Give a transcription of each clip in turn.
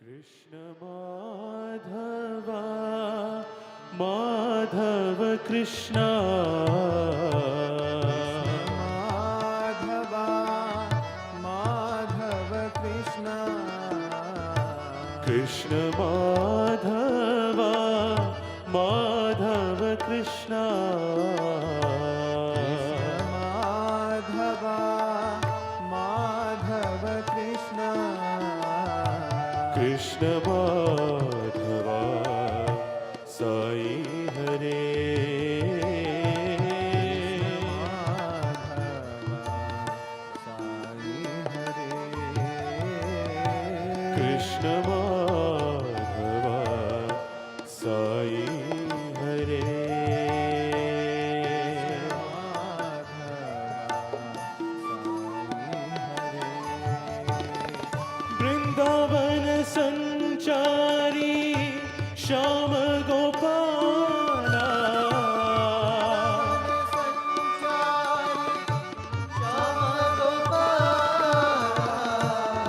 कृष्ण माधव माधव कृष्ण माधव माधव कृष्ण कृष्ण माधव माधव कृष्ण माधव माधव कृष्ण कृष्ण माधव साई हरे कृष्ण माधव साई हरे वृंदावन संचारी श्याम गोपाला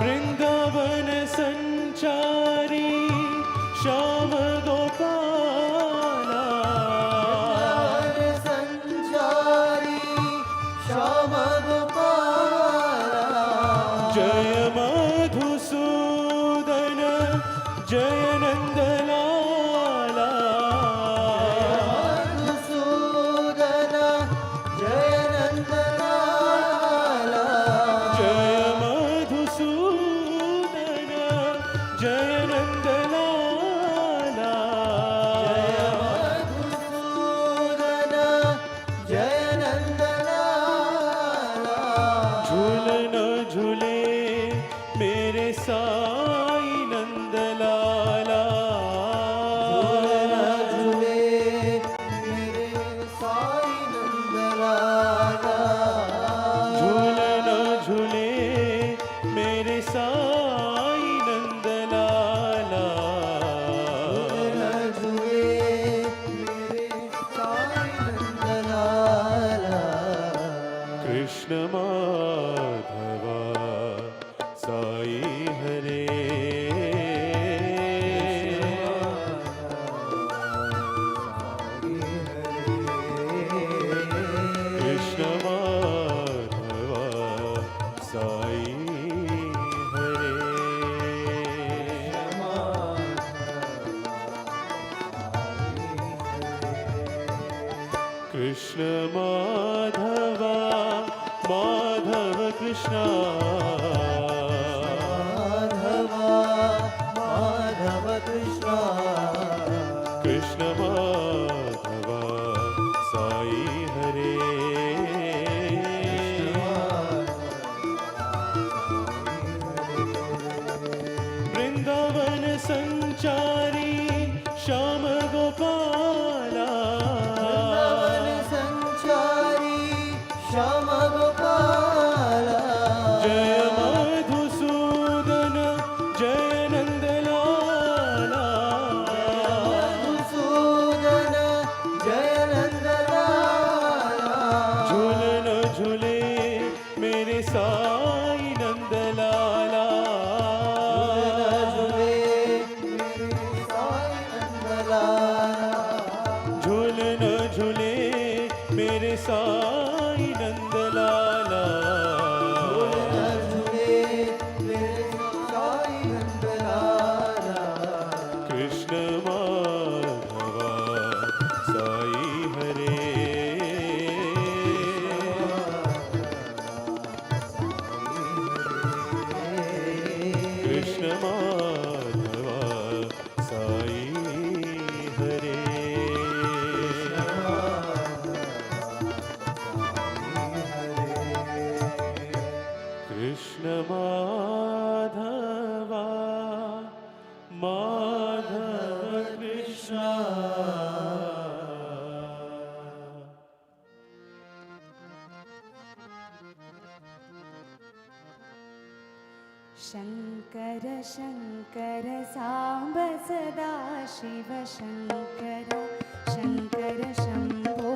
वृंदावन संचारी श्याम गोपाला जय मधुसूदन जय नंदलाला जय मधुसूदन जय नंदलाला झूलन झूले मेरे साई नंदलाला झूलन झूले मेरे साई नंदलाला कृष्ण माधव साई हरे कृष्ण माधव साई हरे कृष्ण माधव माधव कृष्ण कृष्ण माधव साई हरे वृंदावन संचारी श्याम गोपाला जय मधुसूदन जय नंदलाला झूलन झूले मेरे साई नंदलाला झूलन झूले मेरे साई नंदलाला कृष्ण माधव साई हरे कृष्ण माधव साई हरे कृष्ण माधव माधव कृष्ण शङ्कर शङ्कर साम्ब सदा शिव शङ्कर शङ्कर शम्भो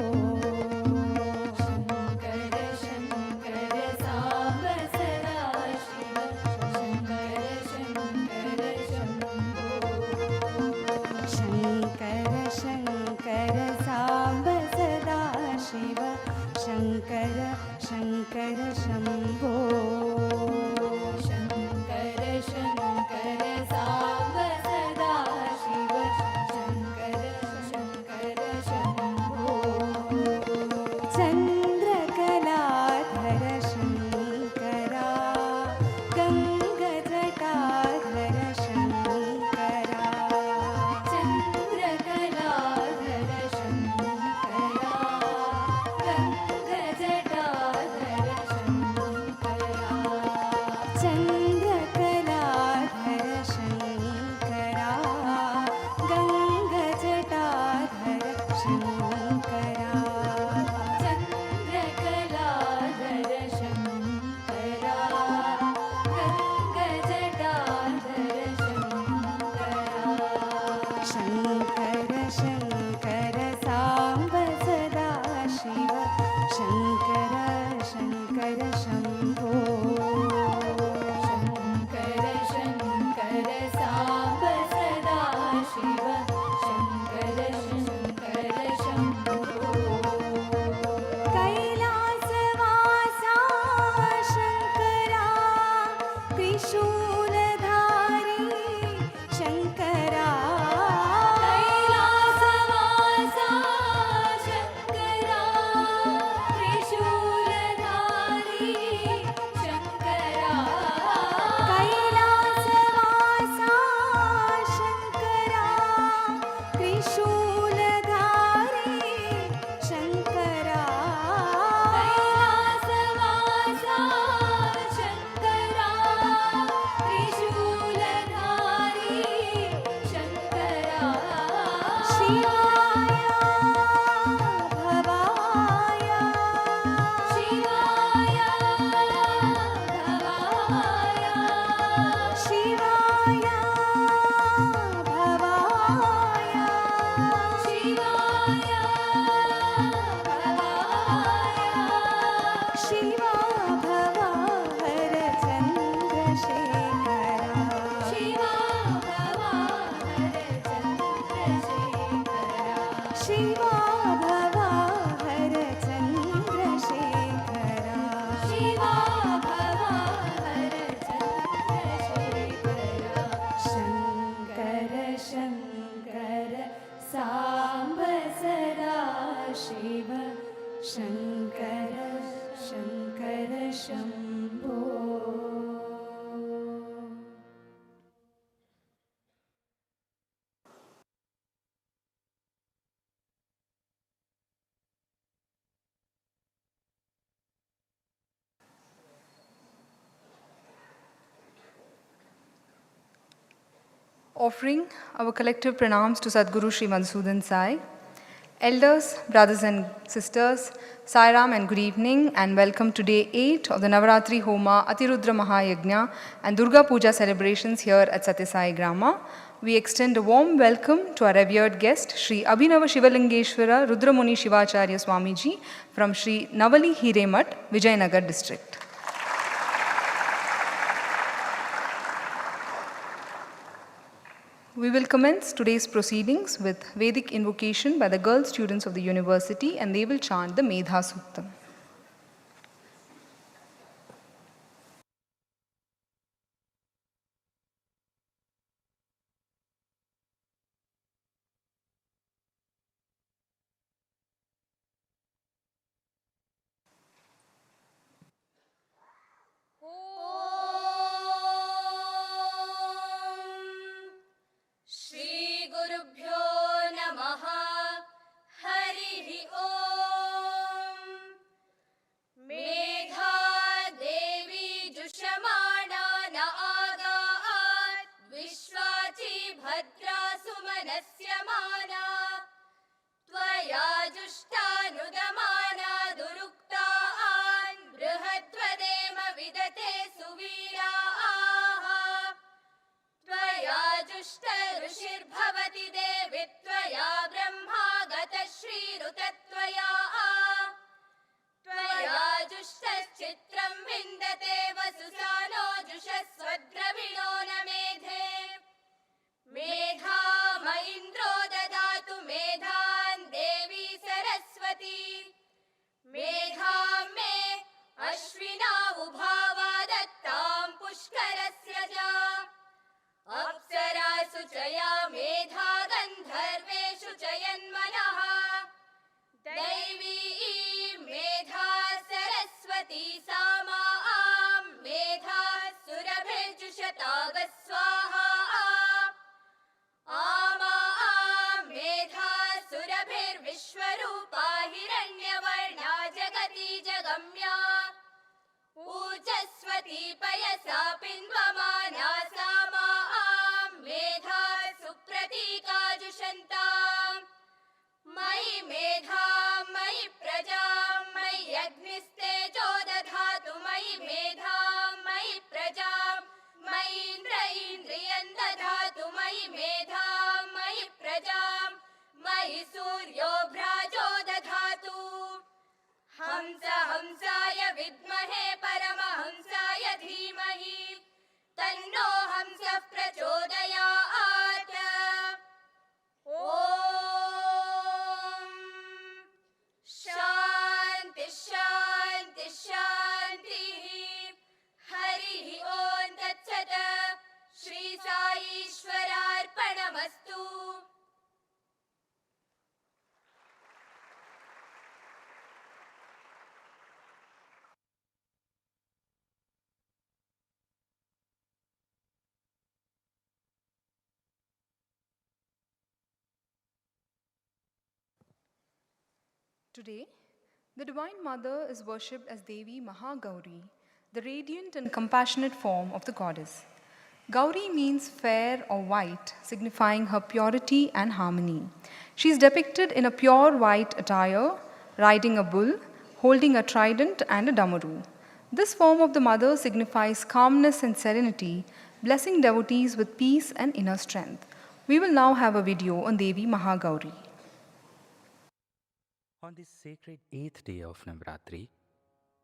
शङ्कर शङ्कर साम्ब सदा शिव शङ्कर शङ्कर शम्भो शङ्करा चन्द्रकलाधर शङ्करा गङ्गजटाधर शङ्करा शङ्कर शङ्कर साम्ब सदा शिव शङ्कर शङ्कर शम्भो शङ्कर शङ्कर साम्ब सदा शिव शङ्कर शङ्कर शम्भो कैलासवासा शङ्करा त्रिशूलधारी शङ्करा कैलासवासा शङ्करा त्रिशूलधारी शङ्करा कैलासवासा शङ्करा त्रिशूलधारी शङ्करा कैलासवासा शङ्करा त्रिशूलधारी शङ्करा शिवाय भवाय शिवाय भवाय शिवाय भवाय शिवाय भवाय शिवा भवा हर चन्द्रशेखरा शिवा भवा हर चन्द्रशेखरा शिवा भवा हर चन्द्रशेखरा शिवा भवा हर चन्द्रशेखरा शङ्कर शङ्कर साम्ब सदा Shiv Shankar Shankar Shambho Offering our collective pranams to Sadguru Sri Madhusudan Sai. Elders, brothers and sisters, Sai Ram and good evening and welcome to day 8 of the Navaratri Homa, Atirudra Mahayagna and Durga Puja celebrations here at Sathya Sai Grama. We extend a warm welcome to our revered guest, Sri Abhinava Shivalingeshwara Rudramuni Shivacharya Swamiji from Sri Navali Hiremat, Vijayanagar district. We will commence today's proceedings with Vedic invocation by the girl students of the university and they will chant the Medha Suktam. श्रीगुरुभ्यो नमः हरिः ॐ मेधा देवी जुषमाणा न आगात् विश्वाची भद्रा सुमनस्य माना त्वया जुष्टानुदमाना दुरुक्तान् बृहद्वदेम विदते सुवीराः त्वया जुष्ट ऋषिर्भवति देवि त्वया ब्रह्मा गतः श्रीरुतत्वया त्वया जुष्टश्चित्रं विन्दते वसुसानो जुषस्वद्रविणो न मेधे मेधाम इन्द्रो ददातु मेधान् देवी सरस्वती मेधां मे अश्विना उभावा दत्तां पुष्करस्य च अप्सरासु च या मेधा गन्धर्वेषु च यन्मनः दैवी मेधा सरस्वती सा मां मेधा सुरभिर्जुषतागस्वाहा आमा मेधा सुरभिर्विश्वरूपा हिरण्यवर्णा जगति जगम्या ऊर्जस्वती पयसा पिन्वमाना सा मां मेधा सुप्रतीकाजुषन्ताम् मयि हंसाय विद्महे परमहंसाय धीमहि तन्नो हंसः प्रचोदयात्। ॐ शान्ति शान्ति शान्तिः। हरिः ॐ तत्सत्। Shri साईश्वरार्पणमस्तु। Today, the Divine Mother is worshipped as Devi Mahagauri, the radiant and compassionate form of the goddess. Gauri means fair or white, signifying her purity and harmony. She is depicted in a pure white attire, riding a bull, holding a trident and a damaru. This form of the Mother signifies calmness and serenity, blessing devotees with peace and inner strength. We will now have a video on Devi Mahagauri. On this sacred 8th day of Navaratri,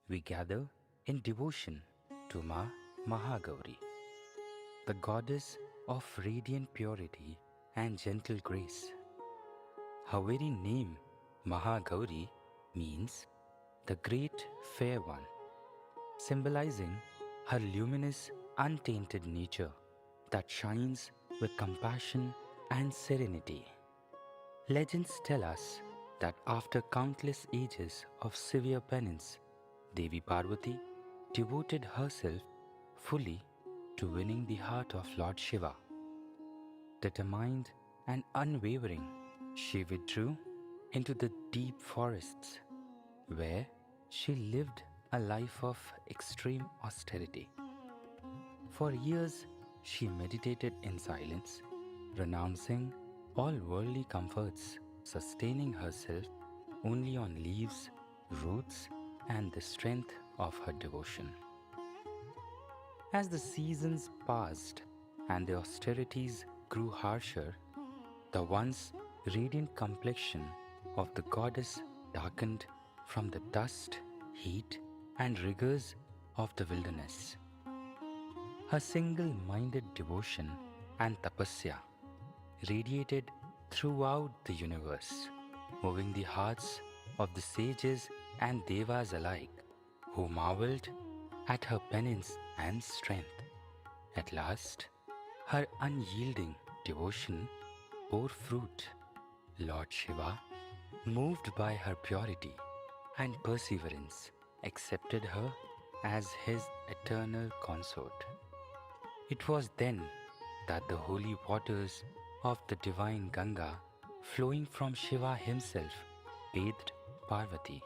we gather in devotion to Ma Mahagauri, the goddess of radiant purity and gentle grace. Her very name, Mahagauri, means the Great Fair One, symbolizing her luminous, untainted nature that shines with compassion and serenity. Legends tell us that after countless ages of severe penance, Devi Parvati devoted herself fully to winning the heart of Lord Shiva. Determined and unwavering, she withdrew into the deep forests, where she lived a life of extreme austerity. For years, she meditated in silence, renouncing all worldly comforts, sustaining herself only on leaves, roots, and the strength of her devotion. As the seasons passed and the austerities grew harsher, the once radiant complexion of the goddess darkened from the dust, heat, and rigors of the wilderness. Her single-minded devotion and tapasya radiated throughout the universe, moving the hearts of the sages and devas alike, who marveled at her penance and strength. At last, her unyielding devotion bore fruit. Lord Shiva, moved by her purity and perseverance, accepted her as his eternal consort. It was then that the holy waters of the divine Ganga, flowing from Shiva himself, bathed Parvati.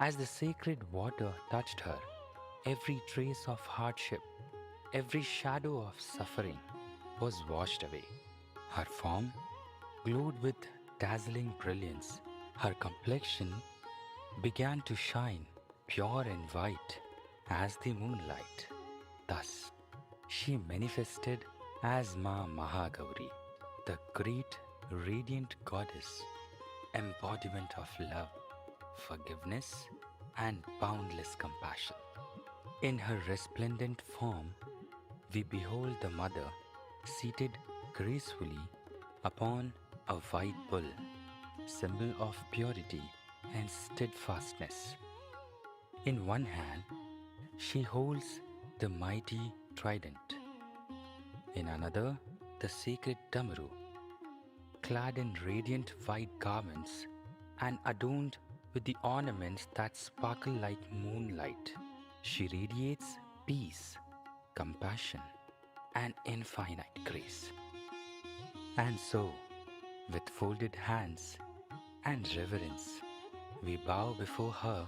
As the sacred water touched her, every trace of hardship, every shadow of suffering was washed away. Her form glowed with dazzling brilliance. Her complexion began to shine pure and white as the moonlight. Thus, she manifested as Ma Mahagauri, the great radiant goddess, embodiment of love, forgiveness, and boundless compassion. In her resplendent form, we behold the Mother seated gracefully upon a white bull, symbol of purity and steadfastness. In one hand, she holds the mighty trident. In another, the sacred damaru. Clad in radiant white garments and adorned with the ornaments that sparkle like moonlight, she radiates peace, compassion, and infinite grace. And so, with folded hands and reverence, we bow before her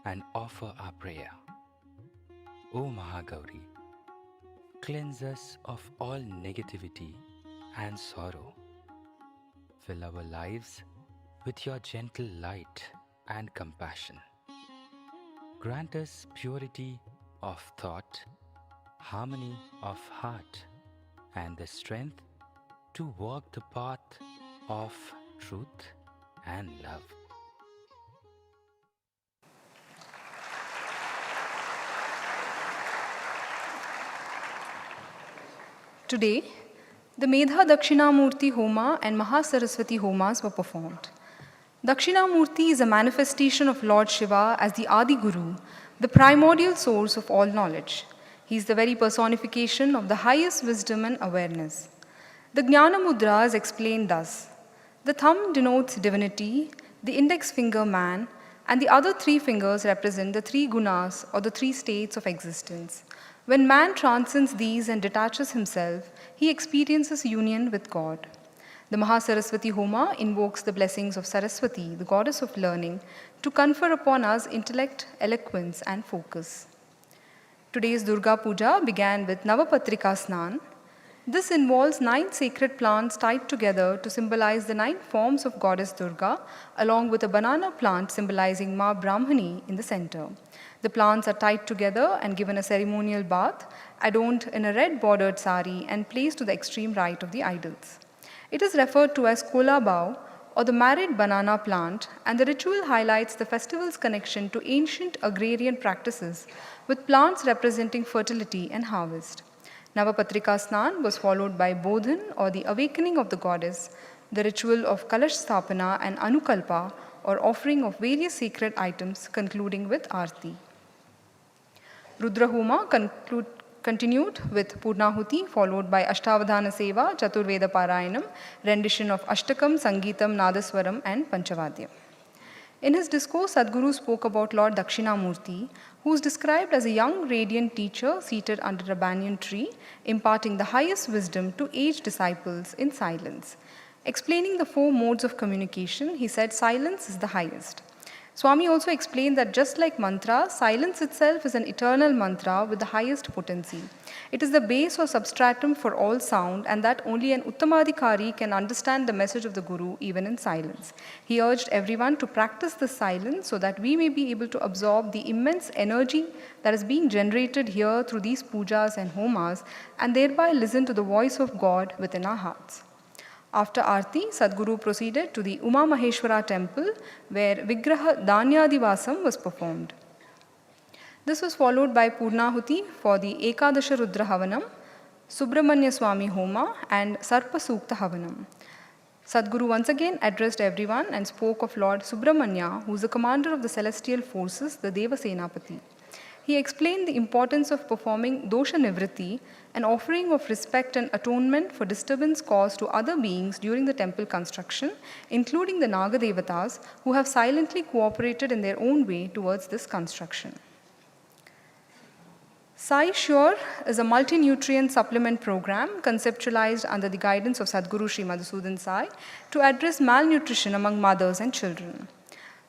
and offer our prayer. O Mahagauri, cleanse us of all negativity and sorrow. Fill our lives with your gentle light and compassion. Grant us purity of thought, harmony of heart, and the strength to walk the path of truth and love. Today, the Medha Dakshinamurti Homa and Mahasaraswati Homas were performed. Dakshinamurti is a manifestation of Lord Shiva as the Adi Guru, the primordial source of all knowledge. He is the very personification of the highest wisdom and awareness. The Jnana Mudra is explained thus. The thumb denotes divinity, the index finger man, and the other three fingers represent the three gunas or the three states of existence. When man transcends these and detaches himself, he experiences union with God. The Mahasaraswati Homa invokes the blessings of Saraswati, the goddess of learning, to confer upon us intellect, eloquence, and focus. Today's Durga Puja began with Navapatrika Snan. This involves 9 sacred plants tied together to symbolize the 9 forms of Goddess Durga, along with a banana plant symbolizing Ma Brahmani in the center. The plants are tied together and given a ceremonial bath, adorned in a red bordered sari, and placed to the extreme right of the idols. It is referred to as Kola Bao, or the married banana plant, and the ritual highlights the festival's connection to ancient agrarian practices, with plants representing fertility and harvest. Navapatrika Snan was followed by Bodhan, or the awakening of the goddess, the ritual of Kalash Sthapana and Anukalpa, or offering of various sacred items, concluding with Aarti. Rudra Homa continued with Purnahuti, followed by Ashtavadhana Seva, Chaturveda Parayanam, rendition of Ashtakam, Sangeetam, Nadaswaram, and Panchavadya. In his discourse, Sadhguru spoke about Lord Dakshinamurti, who is described as a young, radiant teacher seated under a banyan tree, imparting the highest wisdom to aged disciples in silence. Explaining the 4 modes of communication, he said silence is the highest. Swami also explained that just like mantra, silence itself is an eternal mantra with the highest potency. It is the base or substratum for all sound, and that only an Uttamadhikari can understand the message of the Guru even in silence. He urged everyone to practice this silence so that we may be able to absorb the immense energy that is being generated here through these pujas and homas, and thereby listen to the voice of God within our hearts. After Aarti, Sadhguru proceeded to the Uma Maheshwara temple, where Vigraha Dhanyadivasam was performed. This was followed by Purnahuti for the Ekadasha Rudra Havanam, Subramanya Swami Homa, and Sarpa Sukta Havanam. Sadhguru once again addressed everyone and spoke of Lord Subramanya, who is the commander of the celestial forces, the Deva Senapati. He explained the importance of performing dosha nivritti, an offering of respect and atonement for disturbance caused to other beings during the temple construction, including the Naga Devatas, who have silently cooperated in their own way towards this construction. SaiSure is a multi-nutrient supplement program conceptualized under the guidance of Sadhguru Sri Madhusudan Sai to address malnutrition among mothers and children.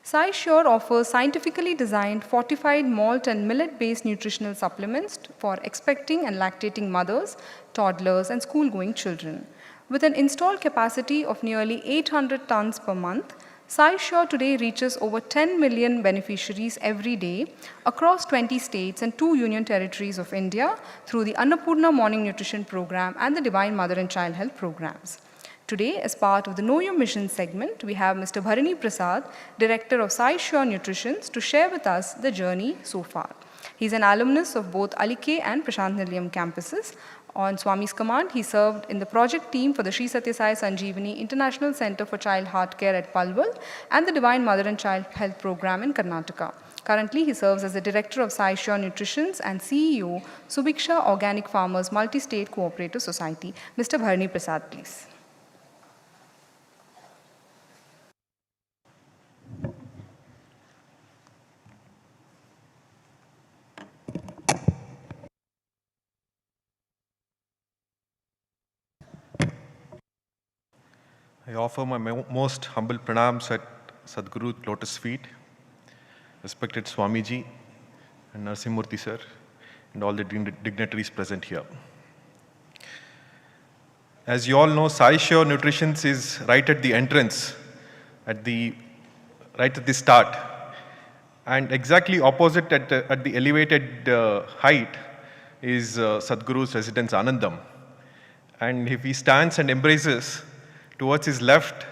SaiSure offers scientifically designed fortified malt and millet-based nutritional supplements for expecting and lactating mothers, toddlers, and school-going children. With an installed capacity of nearly 800 tons per month, SaiSure today reaches over 10 million beneficiaries every day across 20 states and 2 union territories of India through the Annapurna Morning Nutrition Program and the Divine Mother and Child Health Programs. Today, as part of the Know Your Mission segment, we have Mr. Bharani Prasad, Director of SaiSure Nutrition, to share with us the journey so far. He's an alumnus of both Alike and Prashant Nilayam campuses. On Swami's command, he served in the project team for the Sri Sathya Sai Sanjeevani International Center for Child Heart Care at Palwal and the Divine Mother and Child Health Program in Karnataka. Currently, he serves as the Director of SaiSure Nutrition and CEO, Subiksha Organic Farmers Multi-State Cooperative Society. Mr. Bharani Prasad, please. I offer my most humble pranams at Sadhguru's lotus feet, respected Swamiji and Narasimurthy sir, and all the dignitaries present here. As you all know, SaiSure Nutrition is right at the entrance, right at the start, and exactly opposite at the elevated height is Sadhguru's residence Anandam. And if he stands and embraces, towards his left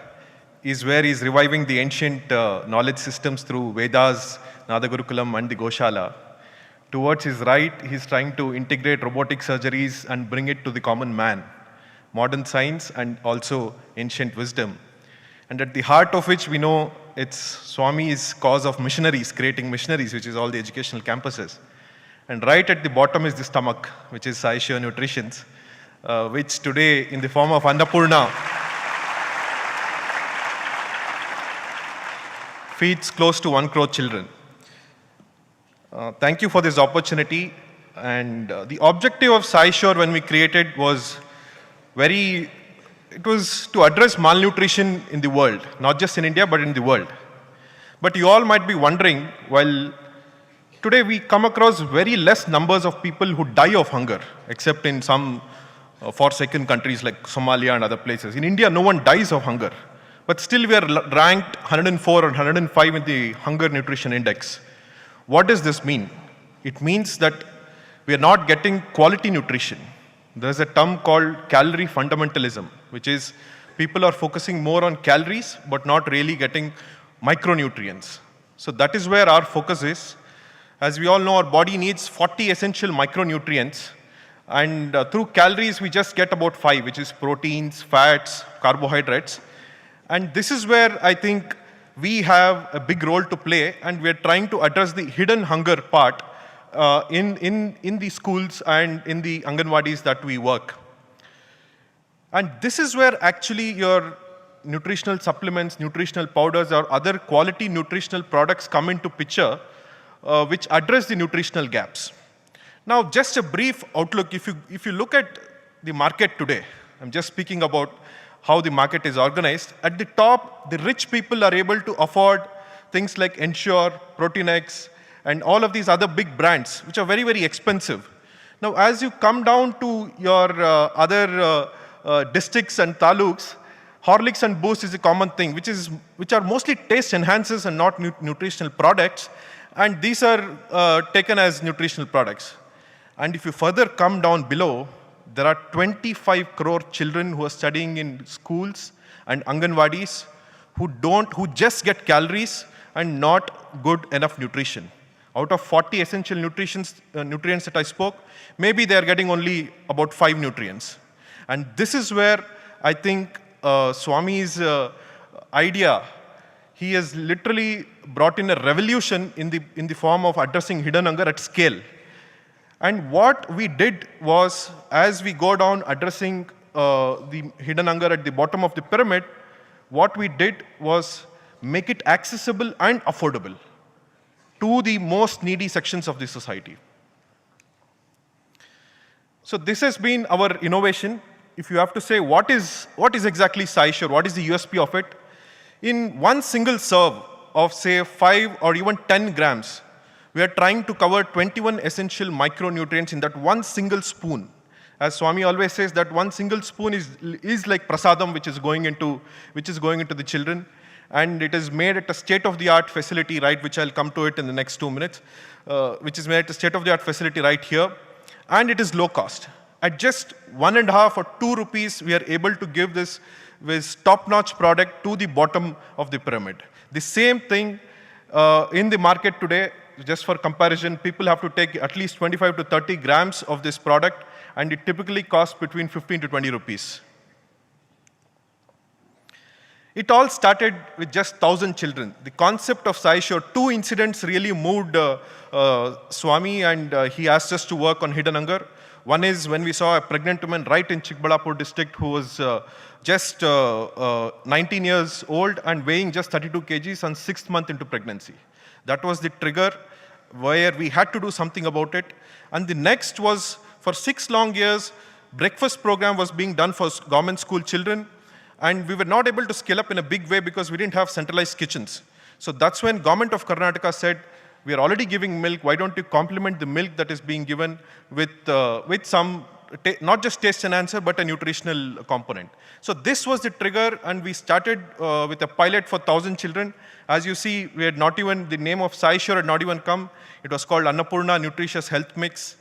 is where he is reviving the ancient knowledge systems through Vedas, Nadagurukulam, and the Goshala. Towards his right, he's trying to integrate robotic surgeries and bring it to the common man, modern science and also ancient wisdom. And at the heart of which we know it's Swami's cause of missionaries, creating missionaries, which is all the educational campuses. And right at the bottom is the stomach, which is SaiSure Nutritions, which today in the form of Annapurna feeds close to 1 crore children. Thank you for this opportunity. And the objective of SaiSure when we created was it was to address malnutrition in the world, not just in India, but in the world. But you all might be wondering, well, today we come across very less numbers of people who die of hunger, except in some forsaken countries like Somalia and other places. In India, no one dies of hunger. But still we are ranked 104 or 105 in the Hunger Nutrition Index. What does this mean? It means that we are not getting quality nutrition. There's a term called calorie fundamentalism, which is people are focusing more on calories but not really getting micronutrients. So that is where our focus is. As we all know, our body needs 40 essential micronutrients, and through calories we just get about 5, which is proteins, fats, carbohydrates. And this is where I think we have a big role to play, and we are trying to address the hidden hunger part in the schools and in the Anganwadis that we work. And this is where actually your nutritional supplements, nutritional powders, or other quality nutritional products come into picture, which address the nutritional gaps. Now, just a brief outlook. If you look at the market today, I'm just speaking about how the market is organized. At the top, the rich people are able to afford things like Ensure, Protein X, and all of these other big brands, which are very, very expensive. Now, as you come down to your other districts and taluks, Horlicks and Boost is a common thing, which are mostly taste enhancers and not nutritional products, and these are taken as nutritional products. And if you further come down below, there are 25 crore children who are studying in schools and Anganwadis who just get calories and not good enough nutrition. Out of 40 essential nutrients that I spoke, maybe they are getting only about 5 nutrients. And this is where I think Swami's idea, he has literally brought in a revolution in the form of addressing hidden hunger at scale. And what we did was, as we go down addressing the hidden hunger at the bottom of the pyramid, what we did was make it accessible and affordable to the most needy sections of the society. So this has been our innovation. If you have to say what is exactly SaiSure, what is the USP of it, in one single serve of say 5 or even 10 grams, we are trying to cover 21 essential micronutrients in that one single spoon. As Swami always says, that one single spoon is like prasadam, which is going into the children, and it is made at a state-of-the-art facility, right, which I'll come to it in the next 2 minutes, which is made at a state-of-the-art facility right here, and it is low cost. At just 1.5 or 2 rupees, we are able to give this top-notch product to the bottom of the pyramid. The same thing in the market today. Just for comparison, people have to take at least 25 to 30 grams of this product, and it typically costs between 15 to 20 rupees. It all started with just 1,000 children. The concept of SaiSure, 2 incidents really moved Swami, and he asked us to work on hidden hunger. One is when we saw a pregnant woman right in Chikbalapur district who was just 19 years old and weighing just 32 kgs on 6th month into pregnancy. That was the trigger where we had to do something about it. And the next was, for 6 long years, breakfast program was being done for government school children, and we were not able to scale up in a big way because we didn't have centralized kitchens. So that's when government of Karnataka said, we are already giving milk, why don't you complement the milk that is being given with some, not just taste enhancer, but a nutritional component. So this was the trigger, and we started with a pilot for 1,000 children. As you see, we had not even, the name of SaiSure had not even come. It was called Annapurna Nutritious Health Mix.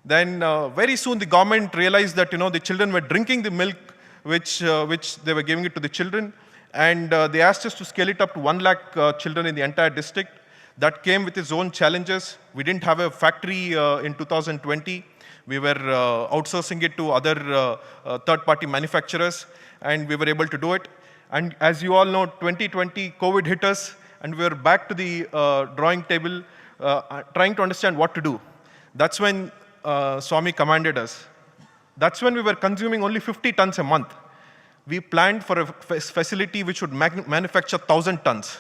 Then very soon the government realized that the children were drinking the milk which they were giving it to the children, and they asked us to scale it up to 1 lakh children in the entire district. That came with its own challenges. We didn't have a factory in 2020. We were outsourcing it to other third-party manufacturers, and we were able to do it. And as you all know, 2020, COVID hit us, and we were back to the drawing table, trying to understand what to do. That's when Swami commanded us. That's when we were consuming only 50 tons a month. We planned for a facility which would manufacture 1,000 tons.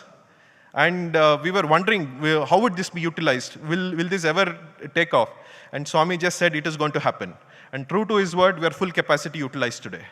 And we were wondering, how would this be utilized? Will this ever take off? And Swami just said, it is going to happen. And true to his word, we are full capacity utilized today.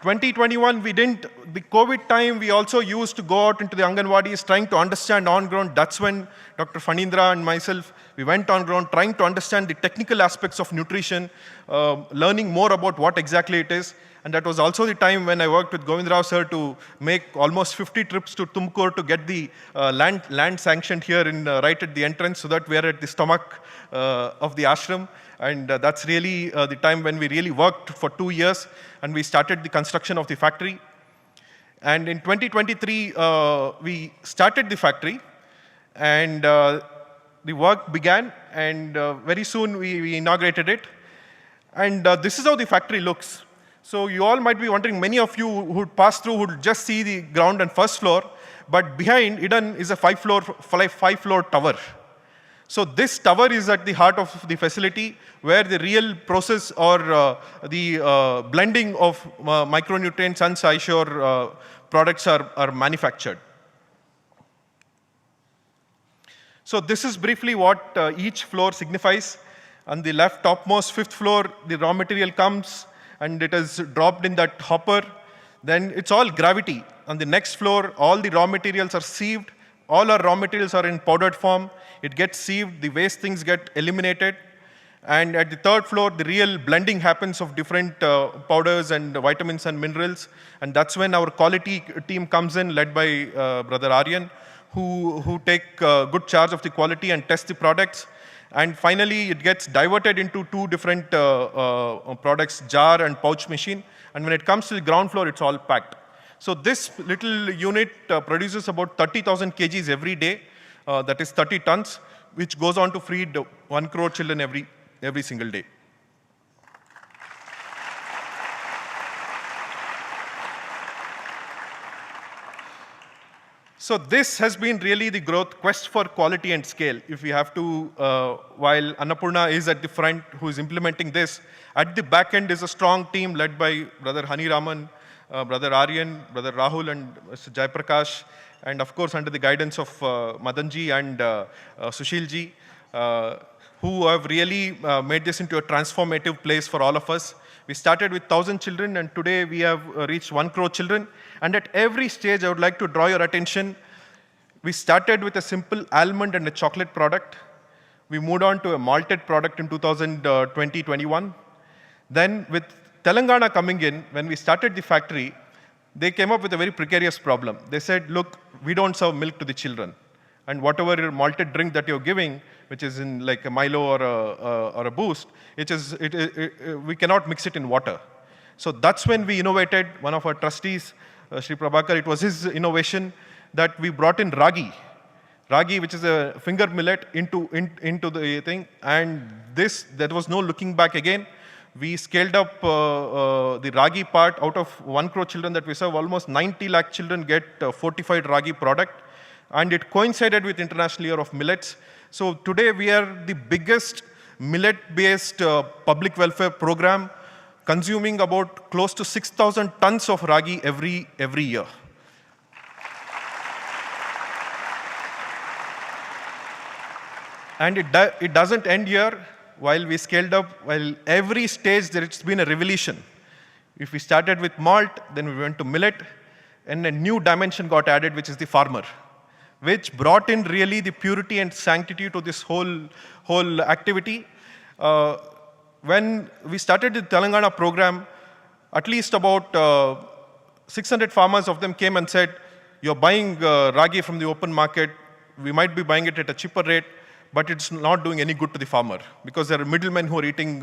2021, we didn't, the COVID time, we also used to go out into the Anganwadis trying to understand on ground. That's when Dr. Fanindra and myself, we went on ground trying to understand the technical aspects of nutrition, learning more about what exactly it is. And that was also the time when I worked with Govindrao sir to make almost 50 trips to Tumkur to get the land sanctioned here right at the entrance so that we are at the stomach of the ashram. And that's really the time when we really worked for 2 years and we started the construction of the factory. And in 2023, we started the factory and the work began, and very soon we inaugurated it. And this is how the factory looks. So you all might be wondering, many of you who would pass through would just see the ground and first floor, but behind Eden is a five-floor tower. So this tower is at the heart of the facility where the real process or the blending of micronutrients and SaiSure products are manufactured. So this is briefly what each floor signifies. On the left topmost, 5th floor, the raw material comes and it is dropped in that hopper. Then it's all gravity. On the next floor, all the raw materials are sieved. All our raw materials are in powdered form. It gets sieved, the waste things get eliminated. And at the 3rd floor, the real blending happens of different powders and vitamins and minerals. And that's when our quality team comes in, led by Brother Aryan, who take good charge of the quality and test the products. And finally, it gets diverted into 2 different products, jar and pouch machine. And when it comes to the ground floor, it's all packed. So this little unit produces about 30,000 kgs every day. That is 30 tons, which goes on to feed 1 crore children every single day. So this has been really the growth quest for quality and scale. If we have to, while Annapurna is at the front who is implementing this, at the back end is a strong team led by Brother Hani Raman, Brother Aryan, Brother Rahul, and Mr. Jaiprakash, and of course under the guidance of Madanji and Sushilji, who have really made this into a transformative place for all of us. We started with 1,000 children, and today we have reached 1 crore children. And at every stage, I would like to draw your attention. We started with a simple almond and a chocolate product. We moved on to a malted product in 2020-21. Then with Telangana coming in, when we started the factory, they came up with a very precarious problem. They said, look, we don't serve milk to the children. And whatever malted drink that you're giving, which is in like a Milo or a Boost, we cannot mix it in water. So that's when we innovated. One of our trustees, Sri Prabhakar, it was his innovation that we brought in ragi. Ragi, which is a finger millet, into the thing. And there was no looking back again. We scaled up the ragi part. Out of 1 crore children that we serve, almost 90 lakh children get fortified ragi product. And it coincided with International Year of Millets. So today we are the biggest millet-based public welfare program, consuming about close to 6,000 tons of ragi every year. And it doesn't end here. While we scaled up, while every stage there's been a revolution. If we started with malt, then we went to millet, and a new dimension got added, which is the farmer, which brought in really the purity and sanctity to this whole activity. When we started the Telangana program, at least about 600 farmers of them came and said, you're buying ragi from the open market, we might be buying it at a cheaper rate, but it's not doing any good to the farmer because there are middlemen who are eating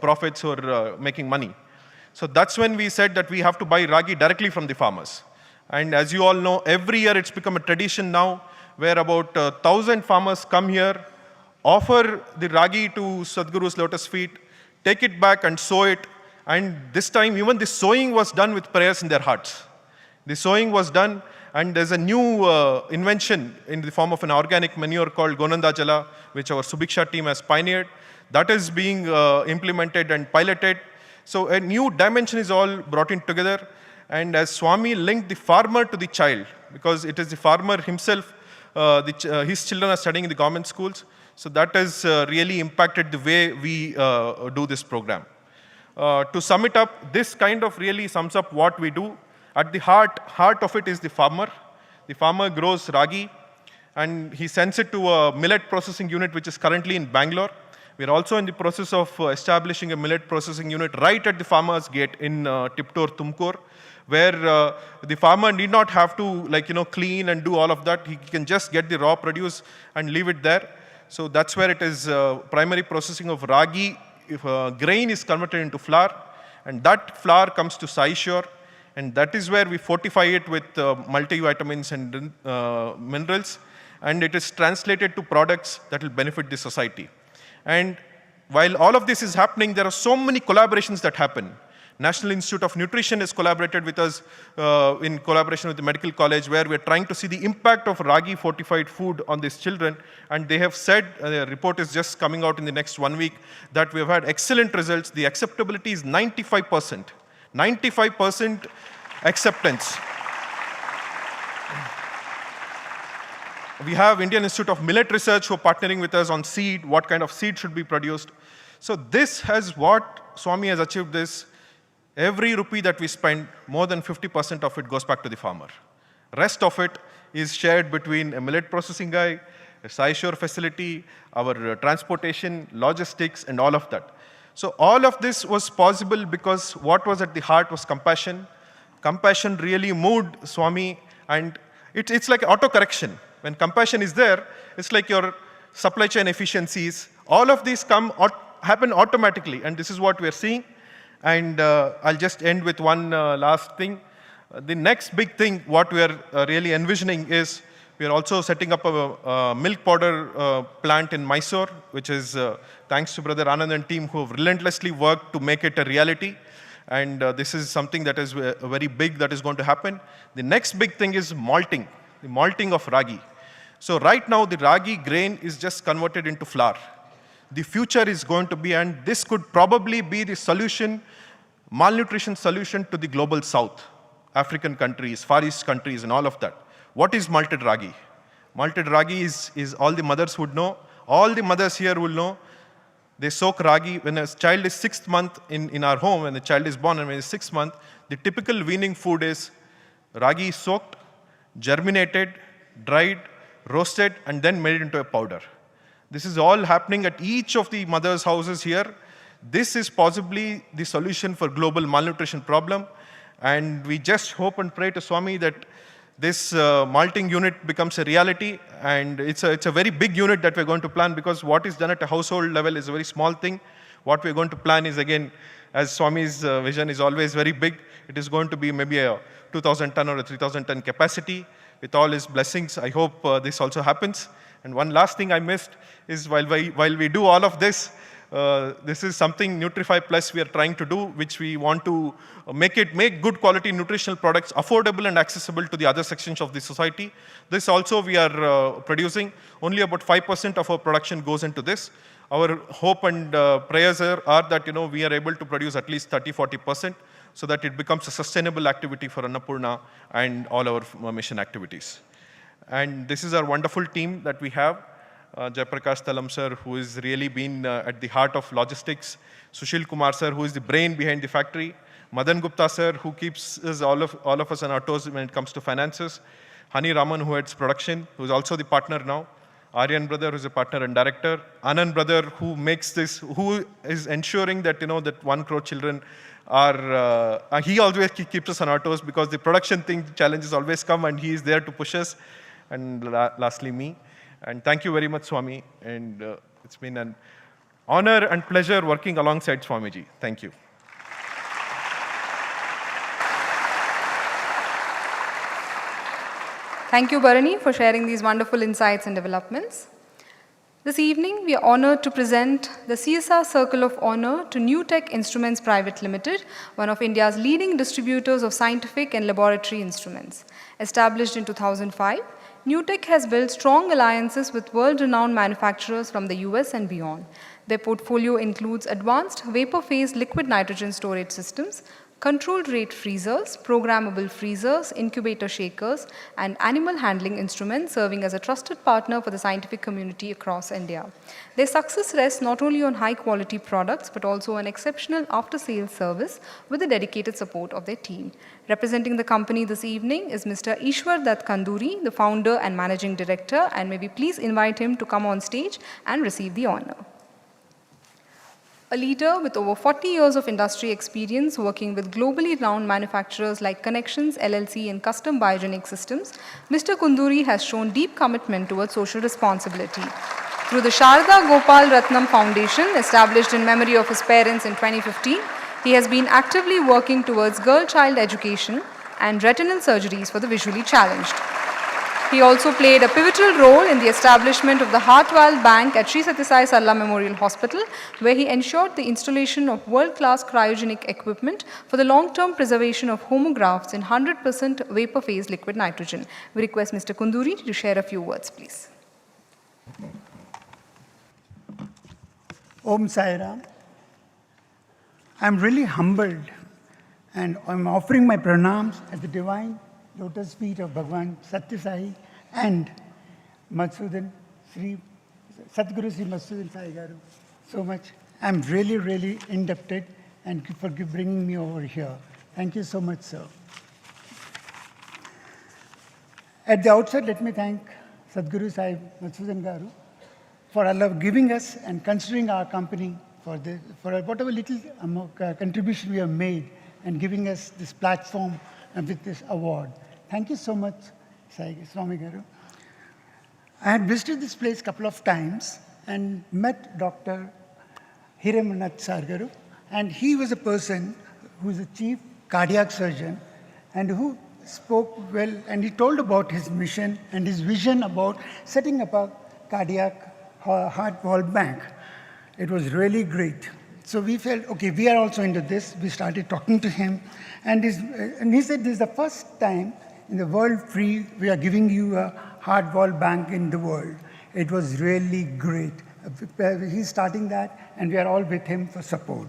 profits or making money. So that's when we said that we have to buy ragi directly from the farmers. And as you all know, every year it's become a tradition now where about 1,000 farmers come here, offer the ragi to Sadhguru's lotus feet, take it back and sow it. And this time, even the sowing was done with prayers in their hearts. The sowing was done, and there's a new invention in the form of an organic manure called Gonanda Jala, which our Subiksha team has pioneered. That is being implemented and piloted. So a new dimension is all brought in together. And as Swami linked the farmer to the child, because it is the farmer himself, his children are studying in the government schools. So that has really impacted the way we do this program. To sum it up, this kind of really sums up what we do. At the heart of it is the farmer. The farmer grows ragi, and he sends it to a millet processing unit, which is currently in Bangalore. We're also in the process of establishing a millet processing unit right at the farmer's gate in Tiptur, Tumkur, where the farmer need not have to clean and do all of that. He can just get the raw produce and leave it there. So that's where it is primary processing of ragi. If grain is converted into flour, and that flour comes to SaiSure, and that is where we fortify it with multivitamins and minerals, and it is translated to products that will benefit the society. And while all of this is happening, there are so many collaborations that happen. National Institute of Nutrition has collaborated with us in collaboration with the medical college, where we're trying to see the impact of ragi fortified food on these children. And they have said, the report is just coming out in the next 1 week, that we've had excellent results. The acceptability is 95%. 95% acceptance. We have Indian Institute of Millet Research who are partnering with us on seed, what kind of seed should be produced. So this has what Swami has achieved this. Every rupee that we spend, more than 50% of it goes back to the farmer. Rest of it is shared between a millet processing guy, a SaiSure facility, our transportation, logistics, and all of that. So all of this was possible because what was at the heart was compassion. Compassion really moved Swami, and it's like auto-correction. When compassion is there, it's like your supply chain efficiencies. All of these happen automatically, and this is what we're seeing. And I'll just end with one last thing. The next big thing, what we are really envisioning is, we are also setting up a milk powder plant in Mysore, which is thanks to Brother Anand and team who have relentlessly worked to make it a reality. And this is something that is very big that is going to happen. The next big thing is malting, the malting of ragi. So right now, the ragi grain is just converted into flour. The future is going to be, and this could probably be the solution, malnutrition solution to the global south, African countries, Far East countries, and all of that. What is malted ragi? Malted ragi is all the mothers would know. All the mothers here will know. They soak ragi. When a child is 6th month in our home, when the child is born and when it's 6th month, the typical weaning food is ragi soaked, germinated, dried, roasted, and then made into a powder. This is all happening at each of the mothers' houses here. This is possibly the solution for global malnutrition problem. And we just hope and pray to Swami that this malting unit becomes a reality. And it's a very big unit that we're going to plan, because what is done at a household level is a very small thing. What we're going to plan is, again, as Swami's vision is always very big, it is going to be maybe a 2,000 ton or a 3,000 ton capacity. With all his blessings, I hope this also happens. And one last thing I missed is, while we do all of this, this is something Nutrify Plus we are trying to do, which we want to make good quality nutritional products affordable and accessible to the other sections of the society. This also we are producing. Only about 5% of our production goes into this. Our hope and prayers are that we are able to produce at least 30-40%, so that it becomes a sustainable activity for Annapurna and all our mission activities. And this is our wonderful team that we have. Jayaprakash Talam sir, who has really been at the heart of logistics. Sushil Kumar sir, who is the brain behind the factory. Madan Gupta sir, who keeps us, all of us on our toes when it comes to finances. Hani Raman, who heads production, who is also the partner now. Aryan brother, who is a partner and director. Anand brother, who makes this, who is ensuring that that 1 crore children are. He always keeps us on our toes, because the production challenges always come, and he is there to push us. And lastly, me. And thank you very much, Swami. And it's been an honor and pleasure working alongside Swamiji. Thank you. Thank you, Bharani, for sharing these wonderful insights and developments. This evening, we are honored to present the CSR Circle of Honor to New Tech Instruments Private Limited, one of India's leading distributors of scientific and laboratory instruments. Established in 2005, New Tech has built strong alliances with world-renowned manufacturers from the US and beyond. Their portfolio includes advanced vapor-phase liquid nitrogen storage systems, controlled rate freezers, programmable freezers, incubator shakers, and animal handling instruments, serving as a trusted partner for the scientific community across India. Their success rests not only on high-quality products, but also on exceptional after-sales service with the dedicated support of their team. Representing the company this evening is Mr. Ishwar Dutt Kanduri, the founder and managing director, and may we please invite him to come on stage and receive the honor. A leader with over 40 years of industry experience working with globally renowned manufacturers like Connections, LLC and Custom Biogenic Systems, Mr. Kunduri has shown deep commitment towards social responsibility. Through the Sharda Gopal Ratnam Foundation, established in memory of his parents in 2015, he has been actively working towards girl-child education and retinal surgeries for the visually challenged. He also played a pivotal role in the establishment of the Heart Valve Bank at Sri Sathya Sai Sarla Memorial Hospital, where he ensured the installation of world-class cryogenic equipment for the long-term preservation of homografts in 100% vapor-phase liquid nitrogen. We request Mr. Kunduri to share a few words, please. Om Sai Ram. I'm really humbled and I'm offering my pranams at the divine lotus feet of Bhagwan Sathya Sai and Madhusudan, Sadhguru Sri Madhusudan Sai Garu. So much. I'm really, really indebted and for bringing me over here. Thank you so much, sir. At the outset, let me thank Sadhguru Sai Madhusudan Garu for giving us and considering our company for whatever little contribution we have made and giving us this platform and with this award. Thank you so much, Swami Garu. I had visited this place a couple of times and met Dr. Hiramanath Sargaru, and he was a person who is a chief cardiac surgeon and who spoke well, and he told about his mission and his vision about setting up a cardiac heart valve bank. It was really great. So we felt, okay, we are also into this. We started talking to him, and he said, this is the first time in the world free we are giving you a heart valve bank in the world. It was really great. He's starting that, and we are all with him for support.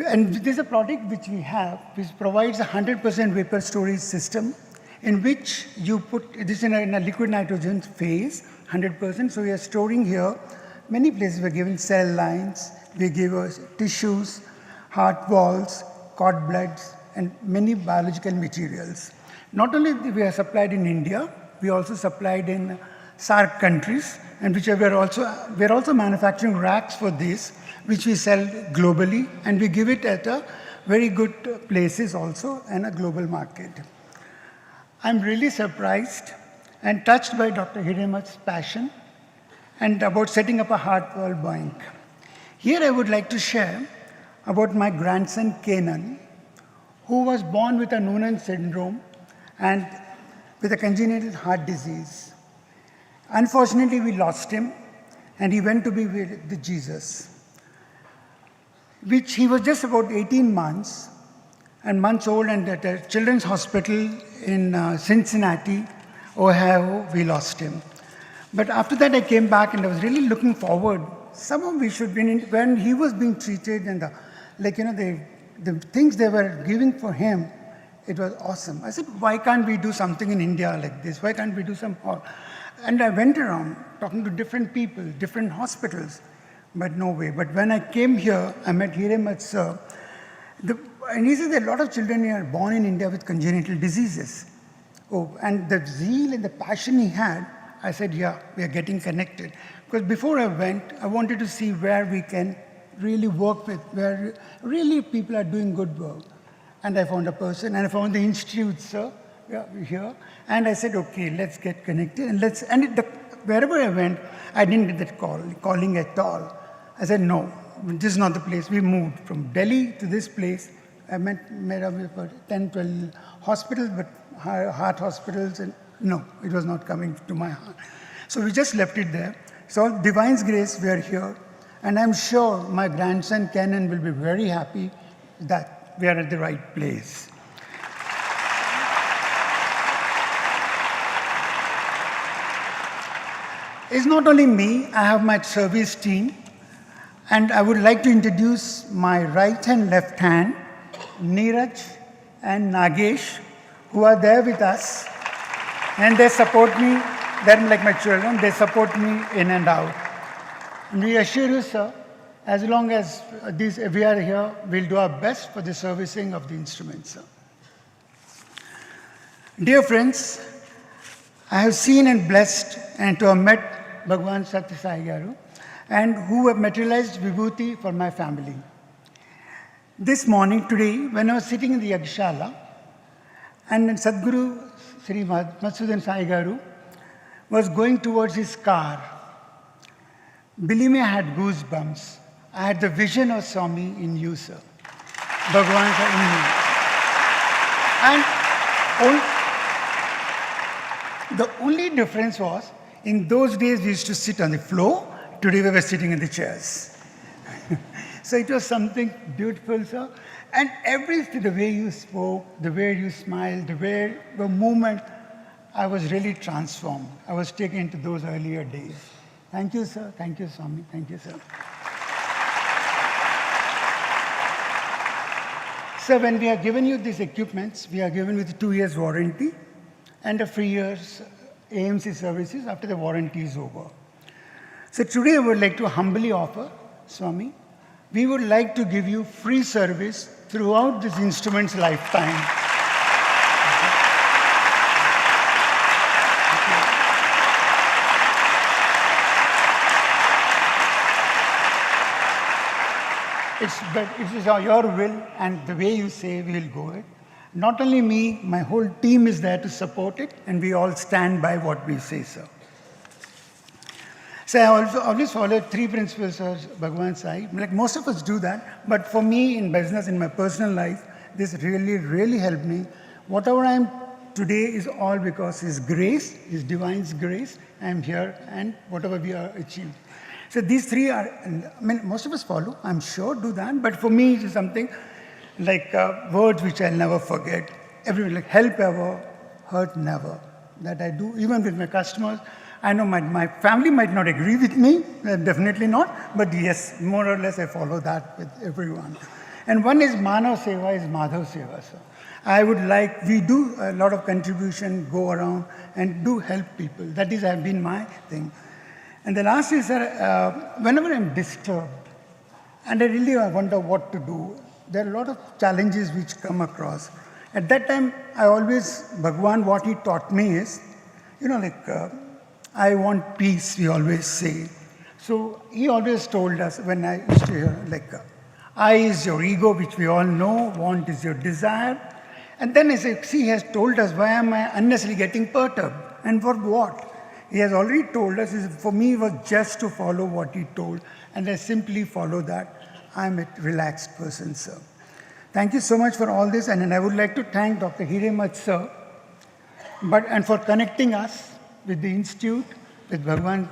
And there's a product which we have, which provides a 100% vapor storage system, in which you put this in a liquid nitrogen phase, 100%. So we are storing here. Many places we're giving cell lines, we give us tissues, heart valves, cord bloods, and many biological materials. Not only we are supplied in India, we also supplied in SAARC countries, and which we're also manufacturing racks for this, which we sell globally, and we give it at a very good places also and a global market. I'm really surprised and touched by Dr. Hiremath's passion and about setting up a heart valve bank. Here I would like to share about my grandson Kenan, who was born with a Noonan syndrome and with a congenital heart disease. Unfortunately, we lost him, and he went to be with Jesus, which he was just about 18 months old, and at a children's hospital in Cincinnati, Ohio, we lost him. But after that, I came back, and I was really looking forward. Somehow we should be, when he was being treated, and the things they were giving for him, it was awesome. I said, why can't we do something in India like this? Why can't we do some more? And I went around talking to different people, different hospitals, but no way. But when I came here, I met Hiremath sir, and he said that a lot of children are born in India with congenital diseases. Oh, and the zeal and the passion he had, I said, yeah, we are getting connected. Because before I went, I wanted to see where we can really work with, where really people are doing good work. And I found a person, and I found the institute, sir, here. And I said, okay, let's get connected. And wherever I went, I didn't get that calling at all. I said, no, this is not the place. We moved from Delhi to this place. I met about 10, 12 hospitals, but heart hospitals, and No, it was not coming to my heart. So we just left it there. So Divine's grace, we are here. And I'm sure my grandson Kenan will be very happy that we are at the right place. It's not only me, I have my service team. And I would like to introduce my right and left hand, Neeraj and Nagesh, who are there with us. And they support me. They're like my children. They support me in and out. And we assure you, sir, as long as we are here, we'll do our best for the servicing of the instruments, sir. Dear friends, I have seen and blessed and to have met Bhagwan Sathya Sai Garu, and who have materialized Vibhuti for my family. This morning, today, when I was sitting in the Yagshala, and Sadhguru Sri Madhusudan Sai Garu was going towards his car, believe me, I had goosebumps. I had the vision of Swami in you, sir. Bhagwan in me. And the only difference was, in those days we used to sit on the floor, today we were sitting in the chairs. So it was something beautiful, sir. And everything, the way you spoke, the way you smiled, the movement, I was really transformed. I was taken into those earlier days. Thank you, sir. Thank you, Swami. Thank you, sir. So when we are given you these equipments, we are given with 2 years warranty and a 3 years AMC services after the warranty is over. So today I would like to humbly offer, Swami, we would like to give you free service throughout this instrument's lifetime. But it is your will, and the way you say we will go it. Not only me, my whole team is there to support it, and we all stand by what we say, sir. So I also always follow 3 principles of Bhagwan Sai. Like most of us do that, but for me in business, in my personal life, this really, really helped me. Whatever I am today is all because His grace, His divine's grace, I am here, and whatever we are achieved. So these 3 are, I mean, most of us follow, I'm sure, do that, but for me it is something like words which I'll never forget. Everyone, like help ever, hurt never. That I do, even with my customers. I know my family might not agree with me, definitely not, but yes, more or less I follow that with everyone. And one is Manav Seva, is Madhav Seva. So I would like, we do a lot of contribution, go around and do help people. That is, have been my thing. And the last is, whenever I'm disturbed, and I really wonder what to do, there are a lot of challenges which come across. At that time, I always, Bhagwan, what he taught me is, I want peace, we always say. So he always told us, when I used to hear, I is your ego, which we all know, want is your desire. And then I say, see, he has told us, why am I unnecessarily getting perturbed? And for what? He has already told us, for me, it was just to follow what he told. And I simply follow that. I'm a relaxed person, sir. Thank you so much for all this. And I would like to thank Dr. Hiremat, sir, and for connecting us with the Institute, with Bhagwan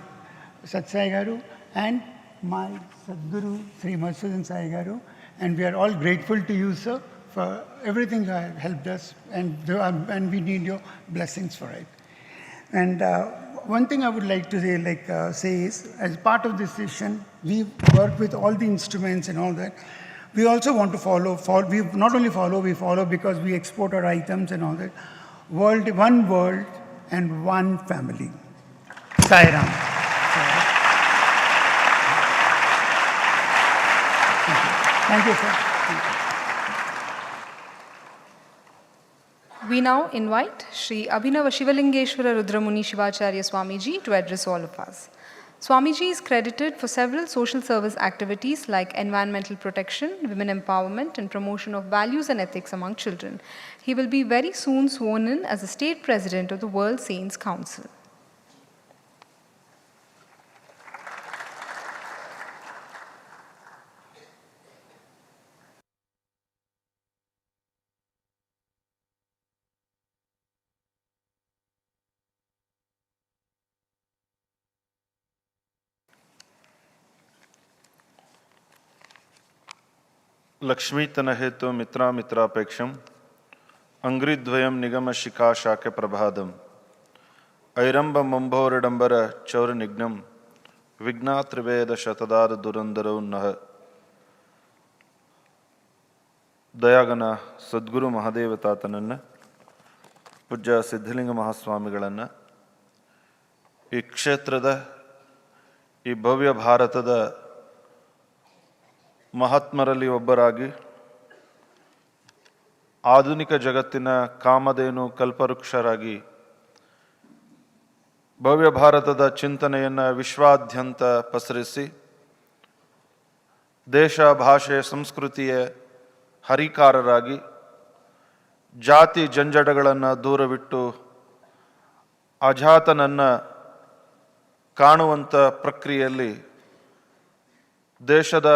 Sathya Sai Garu, and my Sadhguru, Sri Madhusudan Sai Garu. And we are all grateful to you, sir, for everything you have helped us, and we need your blessings for it. And one thing I would like to say is, as part of this session, we work with all the instruments and all that. We also want to follow, we not only follow, we follow because we export our items and all that. One world and one family. Sai Ram. Thank you, sir. We now invite Sri Abhinava Shivalingeshwara Rudramuni Shivacharya Swamiji to address all of us. Swamiji is credited for several social service activities like environmental protection, women empowerment, and promotion of values and ethics among children. He will be very soon sworn in as the State President of the World Saints Council. ಲಕ್ಷ್ಮೀತನ ಹೇತು ಮಿತ್ರಾಪೇಕ್ಷಂ ಅಂಗ್ರಿದ್ವಯಂ ನಿಗಮ ಶಿಖಾ ಶಾಖೆ ಪ್ರಭಾದಂ ಐರಂಬ ಮಂಭೋರಡಂಬರ ಚೌರ ನಿಘ್ನಂ ವಿಘ್ನಾತ್ರಿವೇದ ಶತದಾದ ದುರಂದರೌ ನಃ. ದಯಾಗನ ಸದ್ಗುರು ಮಹಾದೇವ ತಾತನನ್ನು, ಪೂಜ್ಯ ಸಿದ್ಧಲಿಂಗ ಮಹಾಸ್ವಾಮಿಗಳನ್ನು, ಈ ಕ್ಷೇತ್ರದ, ಈ ಭವ್ಯ ಭಾರತದ ಮಹಾತ್ಮರಲ್ಲಿ ಒಬ್ಬರಾಗಿ, ಆಧುನಿಕ ಜಗತ್ತಿನ ಕಾಮಧೇನು ಕಲ್ಪವೃಕ್ಷರಾಗಿ ಭವ್ಯ ಭಾರತದ ಚಿಂತನೆಯನ್ನು ವಿಶ್ವಾದ್ಯಂತ ಪಸರಿಸಿ ದೇಶ, ಭಾಷೆ, ಸಂಸ್ಕೃತಿಯ ಹರಿಕಾರರಾಗಿ ಜಾತಿ ಜಂಜಡಗಳನ್ನು ದೂರವಿಟ್ಟು ಅಜಾತನನ್ನು ಕಾಣುವಂಥ ಪ್ರಕ್ರಿಯೆಯಲ್ಲಿ ದೇಶದ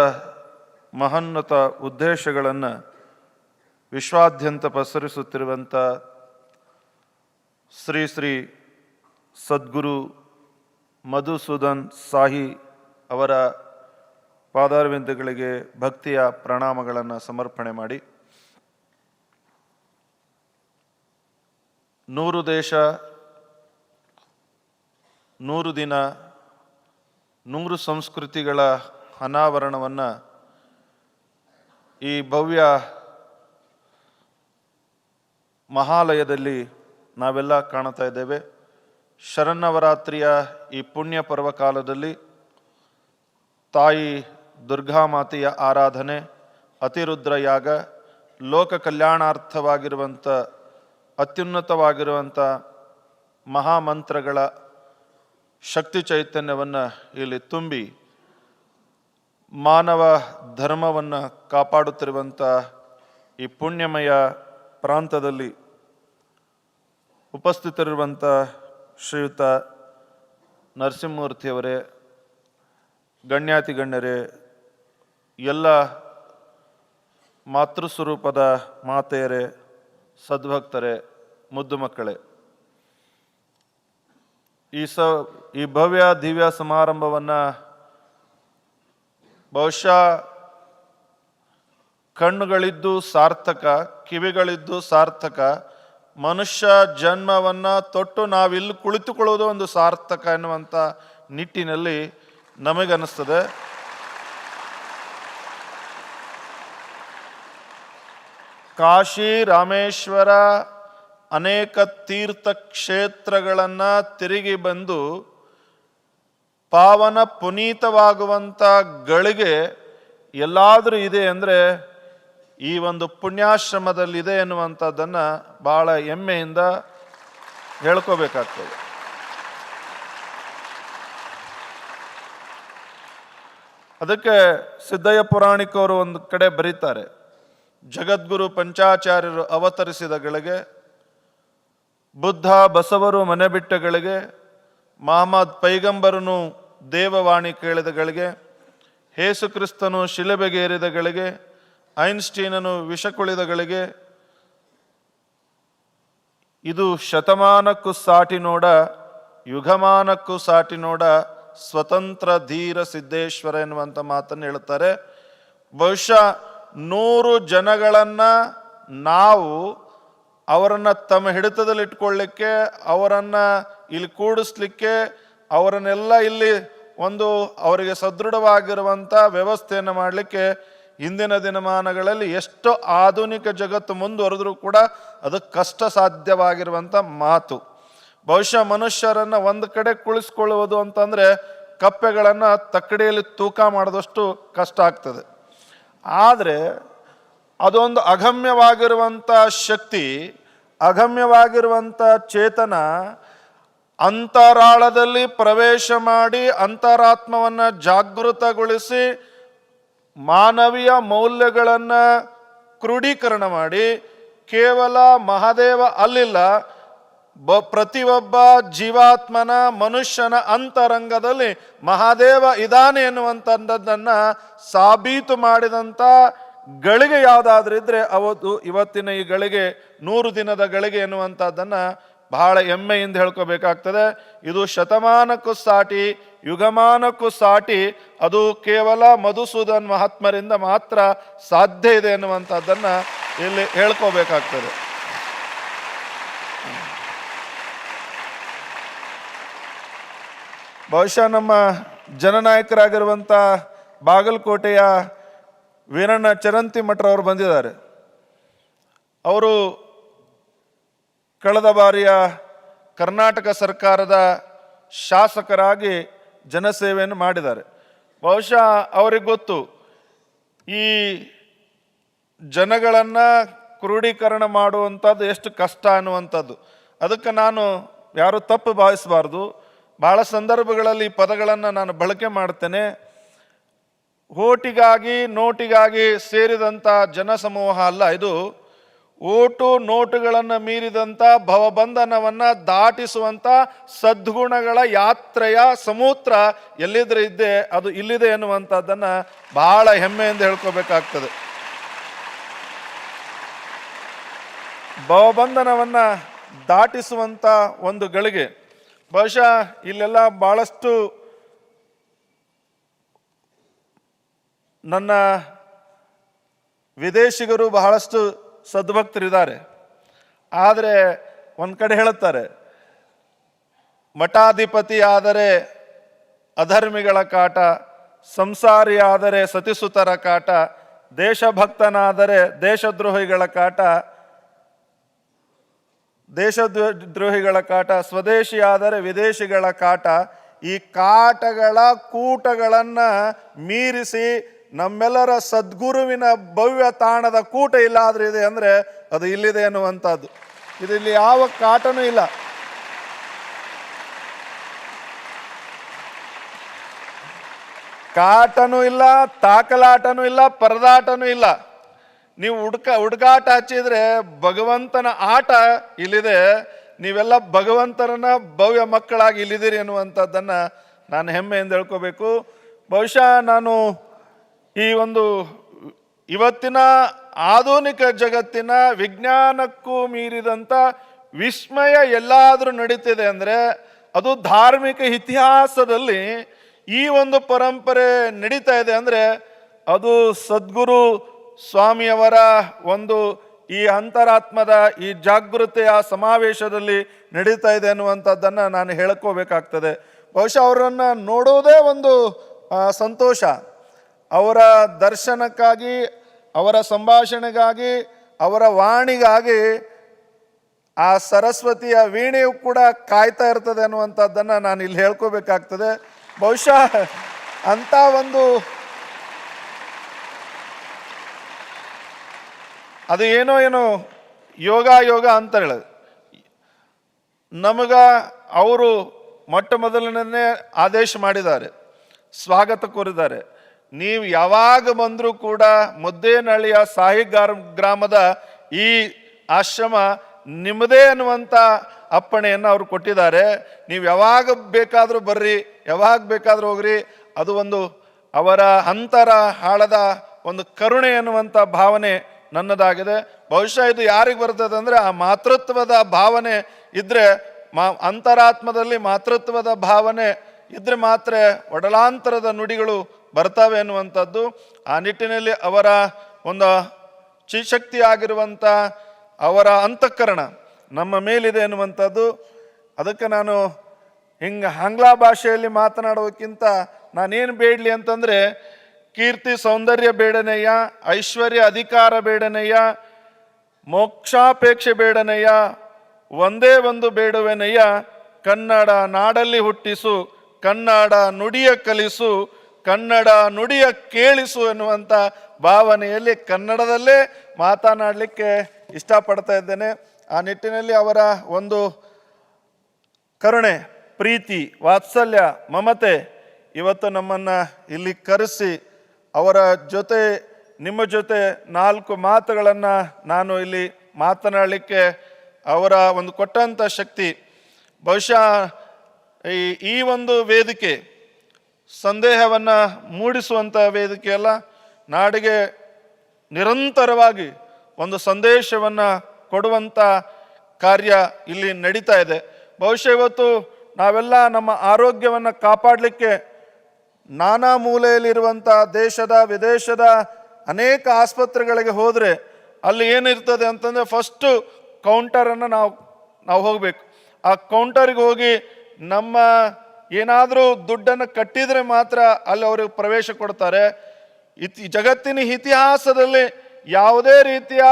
ಮಹೋನ್ನತ ಉದ್ದೇಶಗಳನ್ನು ವಿಶ್ವಾದ್ಯಂತ ಪಸರಿಸುತ್ತಿರುವಂಥ ಶ್ರೀ ಶ್ರೀ ಸದ್ಗುರು ಮಧುಸೂದನ್ ಸಾಹಿ ಅವರ ಪಾದಾರವಿಂದಗಳಿಗೆ ಭಕ್ತಿಯ ಪ್ರಣಾಮಗಳನ್ನು ಸಮರ್ಪಣೆ ಮಾಡಿ, 100 ದೇಶ 100 ದಿನ 100 ಸಂಸ್ಕೃತಿಗಳ ಅನಾವರಣವನ್ನು ಈ ಭವ್ಯ ಮಹಾಲಯದಲ್ಲಿ ನಾವೆಲ್ಲ ಕಾಣ್ತಾ ಇದ್ದೇವೆ. ಶರನ್ನವರಾತ್ರಿಯ ಈ ಪುಣ್ಯ ಪರ್ವ ಕಾಲದಲ್ಲಿ ತಾಯಿ ದುರ್ಗಾಮಾತೆಯ ಆರಾಧನೆ, ಅತಿರುದ್ರ ಯಾಗ, ಲೋಕ ಕಲ್ಯಾಣಾರ್ಥವಾಗಿರುವಂಥ ಅತ್ಯುನ್ನತವಾಗಿರುವಂಥ ಮಹಾಮಂತ್ರಗಳ ಶಕ್ತಿ ಚೈತನ್ಯವನ್ನು ಇಲ್ಲಿ ತುಂಬಿ ಮಾನವ ಧರ್ಮವನ್ನು ಕಾಪಾಡುತ್ತಿರುವಂಥ ಈ ಪುಣ್ಯಮಯ ಪ್ರಾಂತದಲ್ಲಿ ಉಪಸ್ಥಿತರಿರುವಂಥ ಶ್ರೀಯುತ ನರಸಿಂಹಮೂರ್ತಿಯವರೇ, ಗಣ್ಯಾತಿಗಣ್ಯರೇ, ಎಲ್ಲ ಮಾತೃಸ್ವರೂಪದ ಮಾತೆಯರೇ, ಸದ್ಭಕ್ತರೇ, ಮುದ್ದು ಮಕ್ಕಳೇ, ಈ ಭವ್ಯ ದಿವ್ಯ ಸಮಾರಂಭವನ್ನು ಬಹುಶಃ ಕಣ್ಣುಗಳಿದ್ದು ಸಾರ್ಥಕ, ಕಿವಿಗಳಿದ್ದು ಸಾರ್ಥಕ, ಮನುಷ್ಯ ಜನ್ಮವನ್ನು ತೊಟ್ಟು ನಾವಿಲ್ಲಿ ಕುಳಿತುಕೊಳ್ಳುವುದು ಒಂದು ಸಾರ್ಥಕ ಎನ್ನುವಂಥ ನಿಟ್ಟಿನಲ್ಲಿ ನಮಗನ್ನಿಸ್ತದೆ. ಕಾಶಿ, ರಾಮೇಶ್ವರ, ಅನೇಕ ತೀರ್ಥ ಕ್ಷೇತ್ರಗಳನ್ನು ತಿರುಗಿ ಬಂದು ಪಾವನ ಪುನೀತವಾಗುವಂಥ ಗಳಿಗೆ ಎಲ್ಲಾದರೂ ಇದೆ ಅಂದರೆ ಈ ಒಂದು ಪುಣ್ಯಾಶ್ರಮದಲ್ಲಿದೆ ಎನ್ನುವಂಥದ್ದನ್ನು ಬಹಳ ಹೆಮ್ಮೆಯಿಂದ ಹೇಳ್ಕೋಬೇಕಾಗ್ತದೆ. ಅದಕ್ಕೆ ಸಿದ್ದಯ್ಯ ಪುರಾಣಿಕವರು ಒಂದು ಕಡೆ ಬರೀತಾರೆ, ಜಗದ್ಗುರು ಪಂಚಾಚಾರ್ಯರು ಅವತರಿಸಿದ ಗಳಿಗೆ, ಬುದ್ಧ ಬಸವರು ಮನೆ ಬಿಟ್ಟಗಳಿಗೆ, ಮಹಮ್ಮದ್ ಪೈಗಂಬರನು ದೇವವಾಣಿ ಕೇಳಿದಗಳಿಗೆ, ಯೇಸು ಕ್ರಿಸ್ತನು ಶಿಲೆಬೆಗೇರಿದಗಳಿಗೆ, ಐನ್ಸ್ಟೀನನು ವಿಷಕುಳಿದಗಳಿಗೆ, ಇದು ಶತಮಾನಕ್ಕೂ ಸಾಟಿ ನೋಡ, ಯುಗಮಾನಕ್ಕೂ ಸಾಟಿ ನೋಡ, ಸ್ವತಂತ್ರ ಧೀರ ಸಿದ್ದೇಶ್ವರ ಎನ್ನುವಂಥ ಮಾತನ್ನು ಹೇಳ್ತಾರೆ. ಬಹುಶಃ 100 ಜನಗಳನ್ನು ನಾವು ಅವರನ್ನು ತಮ್ಮ ಹಿಡಿತದಲ್ಲಿಟ್ಕೊಳ್ಳಿಕ್ಕೆ, ಅವರನ್ನು ಇಲ್ಲಿ ಕೂಡಿಸ್ಲಿಕ್ಕೆ, ಅವರನ್ನೆಲ್ಲ ಇಲ್ಲಿ ಒಂದು ಅವರಿಗೆ ಸದೃಢವಾಗಿರುವಂಥ ವ್ಯವಸ್ಥೆಯನ್ನು ಮಾಡಲಿಕ್ಕೆ ಇಂದಿನ ದಿನಮಾನಗಳಲ್ಲಿ ಎಷ್ಟು ಆಧುನಿಕ ಜಗತ್ತು ಮುಂದುವರೆದ್ರೂ ಕೂಡ ಅದು ಕಷ್ಟ ಸಾಧ್ಯವಾಗಿರುವಂಥ ಮಾತು. ಬಹುಶಃ ಮನುಷ್ಯರನ್ನು ಒಂದು ಕಡೆ ಕುಳಿಸ್ಕೊಳ್ಳುವುದು ಅಂತಂದರೆ ಕಪ್ಪೆಗಳನ್ನು ತಕ್ಕಡಿಯಲ್ಲಿ ತೂಕ ಮಾಡಿದಷ್ಟು ಕಷ್ಟ ಆಗ್ತದೆ. ಆದರೆ ಅದೊಂದು ಅಗಮ್ಯವಾಗಿರುವಂಥ ಶಕ್ತಿ, ಅಗಮ್ಯವಾಗಿರುವಂಥ ಚೇತನ ಅಂತರಾಳದಲ್ಲಿ ಪ್ರವೇಶ ಮಾಡಿ ಅಂತರಾತ್ಮವನ್ನು ಜಾಗೃತಗೊಳಿಸಿ ಮಾನವೀಯ ಮೌಲ್ಯಗಳನ್ನು ಕ್ರೋಢೀಕರಣ ಮಾಡಿ, ಕೇವಲ ಮಹಾದೇವ ಅಲ್ಲಿಲ್ಲ, ಪ್ರತಿಯೊಬ್ಬ ಜೀವಾತ್ಮನ ಮನುಷ್ಯನ ಅಂತರಂಗದಲ್ಲಿ ಮಹಾದೇವ ಇದ್ದಾನೆ ಎನ್ನುವಂಥದ್ದನ್ನು ಸಾಬೀತು ಮಾಡಿದಂಥ ಗಳಿಗೆ ಯಾವುದಾದ್ರೂ ಇದ್ದರೆ ಅವತ್ತು ಇವತ್ತಿನ ಈ ಗಳಿಗೆ 100 ದಿನದ ಗಳಿಗೆ ಎನ್ನುವಂಥದ್ದನ್ನು ಬಹಳ ಹೆಮ್ಮೆಯಿಂದ ಹೇಳ್ಕೋಬೇಕಾಗ್ತದೆ. ಇದು ಶತಮಾನಕ್ಕೂ ಸಾಟಿ, ಯುಗಮಾನಕ್ಕೂ ಸಾಟಿ, ಅದು ಕೇವಲ ಮಧುಸೂದನ್ ಮಹಾತ್ಮರಿಂದ ಮಾತ್ರ ಸಾಧ್ಯ ಇದೆ ಎನ್ನುವಂಥದ್ದನ್ನು ಇಲ್ಲಿ ಹೇಳ್ಕೋಬೇಕಾಗ್ತದೆ. ಬಹುಶಃ ನಮ್ಮ ಜನನಾಯಕರಾಗಿರುವಂಥ ಬಾಗಲಕೋಟೆಯ ವೀರಣ್ಣ ಚರಂತಿ ಮಠರವರು ಬಂದಿದ್ದಾರೆ. ಅವರು ಕಳೆದ ಬಾರಿಯ ಕರ್ನಾಟಕ ಸರ್ಕಾರದ ಶಾಸಕರಾಗಿ ಜನಸೇವೆಯನ್ನು ಮಾಡಿದ್ದಾರೆ. ಬಹುಶಃ ಅವರಿಗೆ ಗೊತ್ತು ಈ ಜನಗಳನ್ನು ಕ್ರೋಢೀಕರಣ ಮಾಡುವಂಥದ್ದು ಎಷ್ಟು ಕಷ್ಟ ಅನ್ನುವಂಥದ್ದು. ಅದಕ್ಕೆ ನಾನು ಯಾರು ತಪ್ಪು ಭಾವಿಸಬಾರ್ದು. ಬಹಳ ಸಂದರ್ಭಗಳಲ್ಲಿ ಈ ಪದಗಳನ್ನು ನಾನು ಬಳಕೆ ಮಾಡ್ತೇನೆ. ಓಟಿಗಾಗಿ ನೋಟಿಗಾಗಿ ಸೇರಿದಂಥ ಜನಸಮೂಹ ಅಲ್ಲ ಇದು. ಓಟು ನೋಟುಗಳನ್ನು ಮೀರಿದಂಥ ಭವಬಂಧನವನ್ನು ದಾಟಿಸುವಂಥ ಸದ್ಗುಣಗಳ ಯಾತ್ರೆಯ ಸಮೂತ್ರ ಎಲ್ಲಿದ್ರೆ ಇದ್ದೆ ಅದು ಇಲ್ಲಿದೆ ಎನ್ನುವಂಥದ್ದನ್ನು ಬಹಳ ಹೆಮ್ಮೆಯಿಂದ ಹೇಳ್ಕೋಬೇಕಾಗ್ತದೆ. ಭವಬಂಧನವನ್ನು ದಾಟಿಸುವಂಥ ಒಂದು ಗಳಿಗೆ ಬಹುಶಃ ಇಲ್ಲೆಲ್ಲ ಭಾಳಷ್ಟು ನನ್ನ ವಿದೇಶಿಗರು ಬಹಳಷ್ಟು ಸದ್ಭಕ್ತರಿದ್ದಾರೆ. ಆದರೆ ಒಂದು ಕಡೆ ಹೇಳುತ್ತಾರೆ, ಮಠಾಧಿಪತಿ ಆದರೆ ಅಧರ್ಮಿಗಳ ಕಾಟ, ಸಂಸಾರಿ ಆದರೆ ಸತಿಸುತರ ಕಾಟ, ದೇಶಭಕ್ತನಾದರೆ ದೇಶದ್ರೋಹಿಗಳ ಕಾಟ, ದೇಶದ್ರೋಹಿಗಳ ಕಾಟ, ಸ್ವದೇಶಿ ಆದರೆ ವಿದೇಶಿಗಳ ಕಾಟ. ಈ ಕಾಟಗಳ ಕೂಟಗಳನ್ನು ಮೀರಿಸಿ ನಮ್ಮೆಲ್ಲರ ಸದ್ಗುರುವಿನ ಭವ್ಯ ತಾಣದ ಕೂಟ ಇಲ್ಲಾದ್ರೂ ಇದೆ ಅಂದರೆ ಅದು ಇಲ್ಲಿದೆ ಅನ್ನುವಂಥದ್ದು. ಇಲ್ಲಿ ಯಾವ ಕಾಟನೂ ಇಲ್ಲ. ಕಾಟನೂ ಇಲ್ಲ, ತಾಕಲಾಟನೂ ಇಲ್ಲ, ಪರದಾಟನೂ ಇಲ್ಲ. ನೀವು ಹುಡುಗಾಟ ಹಚ್ಚಿದ್ರೆ ಭಗವಂತನ ಆಟ ಇಲ್ಲಿದೆ. ನೀವೆಲ್ಲ ಭಗವಂತನ ಭವ್ಯ ಮಕ್ಕಳಾಗಿ ಇಲ್ಲಿದ್ದೀರಿ ಅನ್ನುವಂಥದ್ದನ್ನು ನಾನು ಹೆಮ್ಮೆಯಿಂದ ಹೇಳ್ಕೋಬೇಕು. ಬಹುಶಃ ನಾನು ಈ ಒಂದು ಇವತ್ತಿನ ಆಧುನಿಕ ಜಗತ್ತಿನ ವಿಜ್ಞಾನಕ್ಕೂ ಮೀರಿದಂಥ ವಿಸ್ಮಯ ಎಲ್ಲಾದರೂ ನಡೀತಿದೆ ಅಂದರೆ ಅದು ಧಾರ್ಮಿಕ ಇತಿಹಾಸದಲ್ಲಿ ಈ ಒಂದು ಪರಂಪರೆ ನಡೀತಾ ಇದೆ ಅಂದರೆ ಅದು ಸದ್ಗುರು ಸ್ವಾಮಿಯವರ ಒಂದು ಈ ಅಂತರಾತ್ಮದ ಈ ಜಾಗೃತೆಯ ಸಮಾವೇಶದಲ್ಲಿ ನಡೀತಾ ಇದೆ ಅನ್ನುವಂಥದ್ದನ್ನು ನಾನು ಹೇಳ್ಕೋಬೇಕಾಗ್ತದೆ. ಬಹುಶಃ ಅವರನ್ನು ನೋಡೋದೇ ಒಂದು ಸಂತೋಷ. ಅವರ ದರ್ಶನಕ್ಕಾಗಿ, ಅವರ ಸಂಭಾಷಣೆಗಾಗಿ, ಅವರ ವಾಣಿಗಾಗಿ ಆ ಸರಸ್ವತಿಯ ವೀಣೆಯು ಕೂಡ ಕಾಯ್ತಾ ಇರ್ತದೆ ಅನ್ನುವಂಥದ್ದನ್ನು ನಾನು ಇಲ್ಲಿ ಹೇಳ್ಕೋಬೇಕಾಗ್ತದೆ. ಬಹುಶಃ ಅಂಥ ಒಂದು ಅದು ಏನೋ ಯೋಗ ಅಂತ ಹೇಳೋದು. ಅವರು ಮೊಟ್ಟ ಮೊದಲನೇ ಆದೇಶ ಮಾಡಿದ್ದಾರೆ, ಸ್ವಾಗತ ಕೋರಿದ್ದಾರೆ. ನೀವು ಯಾವಾಗ ಬಂದರೂ ಕೂಡ ಮುದ್ದೇನಹಳ್ಳಿಯ ಸಾಯಿ ಗ್ರಾಮದ ಈ ಆಶ್ರಮ ನಿಮ್ಮದೇ ಅನ್ನುವಂಥ ಅಪ್ಪಣೆಯನ್ನು ಅವರು ಕೊಟ್ಟಿದ್ದಾರೆ. ನೀವು ಯಾವಾಗ ಬೇಕಾದರೂ ಬರ್ರಿ, ಯಾವಾಗ ಬೇಕಾದರೂ ಹೋಗ್ರಿ. ಅದು ಒಂದು ಅವರ ಅಂತರ ಆಳದ ಒಂದು ಕರುಣೆ ಅನ್ನುವಂಥ ಭಾವನೆ ನನ್ನದಾಗಿದೆ. ಬಹುಶಃ ಇದು ಯಾರಿಗೆ ಬರ್ತದೆ ಅಂದರೆ ಆ ಮಾತೃತ್ವದ ಭಾವನೆ ಇದ್ದರೆ, ಅಂತರಾತ್ಮದಲ್ಲಿ ಮಾತೃತ್ವದ ಭಾವನೆ ಇದ್ರೆ ಮಾತ್ರ ಒಡಲಾಂತರದ ನುಡಿಗಳು ಬರ್ತವೆ ಅನ್ನುವಂಥದ್ದು. ಆ ನಿಟ್ಟಿನಲ್ಲಿ ಅವರ ಒಂದು ಚಿಶಕ್ತಿ ಆಗಿರುವಂಥ ಅವರ ಅಂತಃಕರಣ ನಮ್ಮ ಮೇಲಿದೆ ಅನ್ನುವಂಥದ್ದು. ಅದಕ್ಕೆ ನಾನು ಹಿಂಗೆ ಆಂಗ್ಲ ಭಾಷೆಯಲ್ಲಿ ಮಾತನಾಡೋಕ್ಕಿಂತ ನಾನೇನು ಬೇಡಲಿ ಅಂತಂದರೆ, ಕೀರ್ತಿ ಸೌಂದರ್ಯ ಬೇಡನೆಯ, ಐಶ್ವರ್ಯ ಅಧಿಕಾರ ಬೇಡನೆಯ, ಮೋಕ್ಷಾಪೇಕ್ಷೆ ಬೇಡನೆಯ, ಒಂದೇ ಒಂದು ಬೇಡುವೆನೆಯ, ಕನ್ನಡ ನಾಡಲ್ಲಿ ಹುಟ್ಟಿಸು, ಕನ್ನಡ ನುಡಿಯ ಕಲಿಸು, ಕನ್ನಡ ನುಡಿಯ ಕೇಳಿಸು ಎನ್ನುವಂಥ ಭಾವನೆಯಲ್ಲಿ ಕನ್ನಡದಲ್ಲೇ ಮಾತನಾಡಲಿಕ್ಕೆ ಇಷ್ಟಪಡ್ತಾ ಇದ್ದೇನೆ. ಆ ನಿಟ್ಟಿನಲ್ಲಿ ಅವರ ಒಂದು ಕರುಣೆ, ಪ್ರೀತಿ, ವಾತ್ಸಲ್ಯ, ಮಮತೆ ಇವತ್ತು ನಮ್ಮನ್ನು ಇಲ್ಲಿ ಕರೆಸಿ ಅವರ ಜೊತೆ, ನಿಮ್ಮ ಜೊತೆ 4 ಮಾತುಗಳನ್ನು ನಾನು ಇಲ್ಲಿ ಮಾತನಾಡಲಿಕ್ಕೆ ಅವರ ಒಂದು ಕೊಟ್ಟಂಥ ಶಕ್ತಿ. ಬಹುಶಃ ಈ ಒಂದು ವೇದಿಕೆ ಸಂದೇಹವನ್ನು ಮೂಡಿಸುವಂಥ ವೇದಿಕೆ ಅಲ್ಲ, ನಾಡಿಗೆ ನಿರಂತರವಾಗಿ ಒಂದು ಸಂದೇಶವನ್ನು ಕೊಡುವಂಥ ಕಾರ್ಯ ಇಲ್ಲಿ ನಡೀತಾ ಇದೆ. ಬಹುಶಃ ಇವತ್ತು ನಾವೆಲ್ಲ ನಮ್ಮ ಆರೋಗ್ಯವನ್ನು ಕಾಪಾಡಲಿಕ್ಕೆ ನಾನಾ ಮೂಲೆಯಲ್ಲಿರುವಂಥ ದೇಶದ ವಿದೇಶದ ಅನೇಕ ಆಸ್ಪತ್ರೆಗಳಿಗೆ ಹೋದರೆ ಅಲ್ಲಿ ಏನಿರ್ತದೆ ಅಂತಂದರೆ ಫಸ್ಟು ಕೌಂಟರನ್ನು ನಾವು ಹೋಗಬೇಕು. ಆ ಕೌಂಟರ್ಗೆ ಹೋಗಿ ನಮ್ಮ ಏನಾದರೂ ದುಡ್ಡನ್ನು ಕಟ್ಟಿದರೆ ಮಾತ್ರ ಅಲ್ಲಿ ಅವ್ರಿಗೆ ಪ್ರವೇಶ ಕೊಡ್ತಾರೆ. ಜಗತ್ತಿನ ಇತಿಹಾಸದಲ್ಲಿ ಯಾವುದೇ ರೀತಿಯ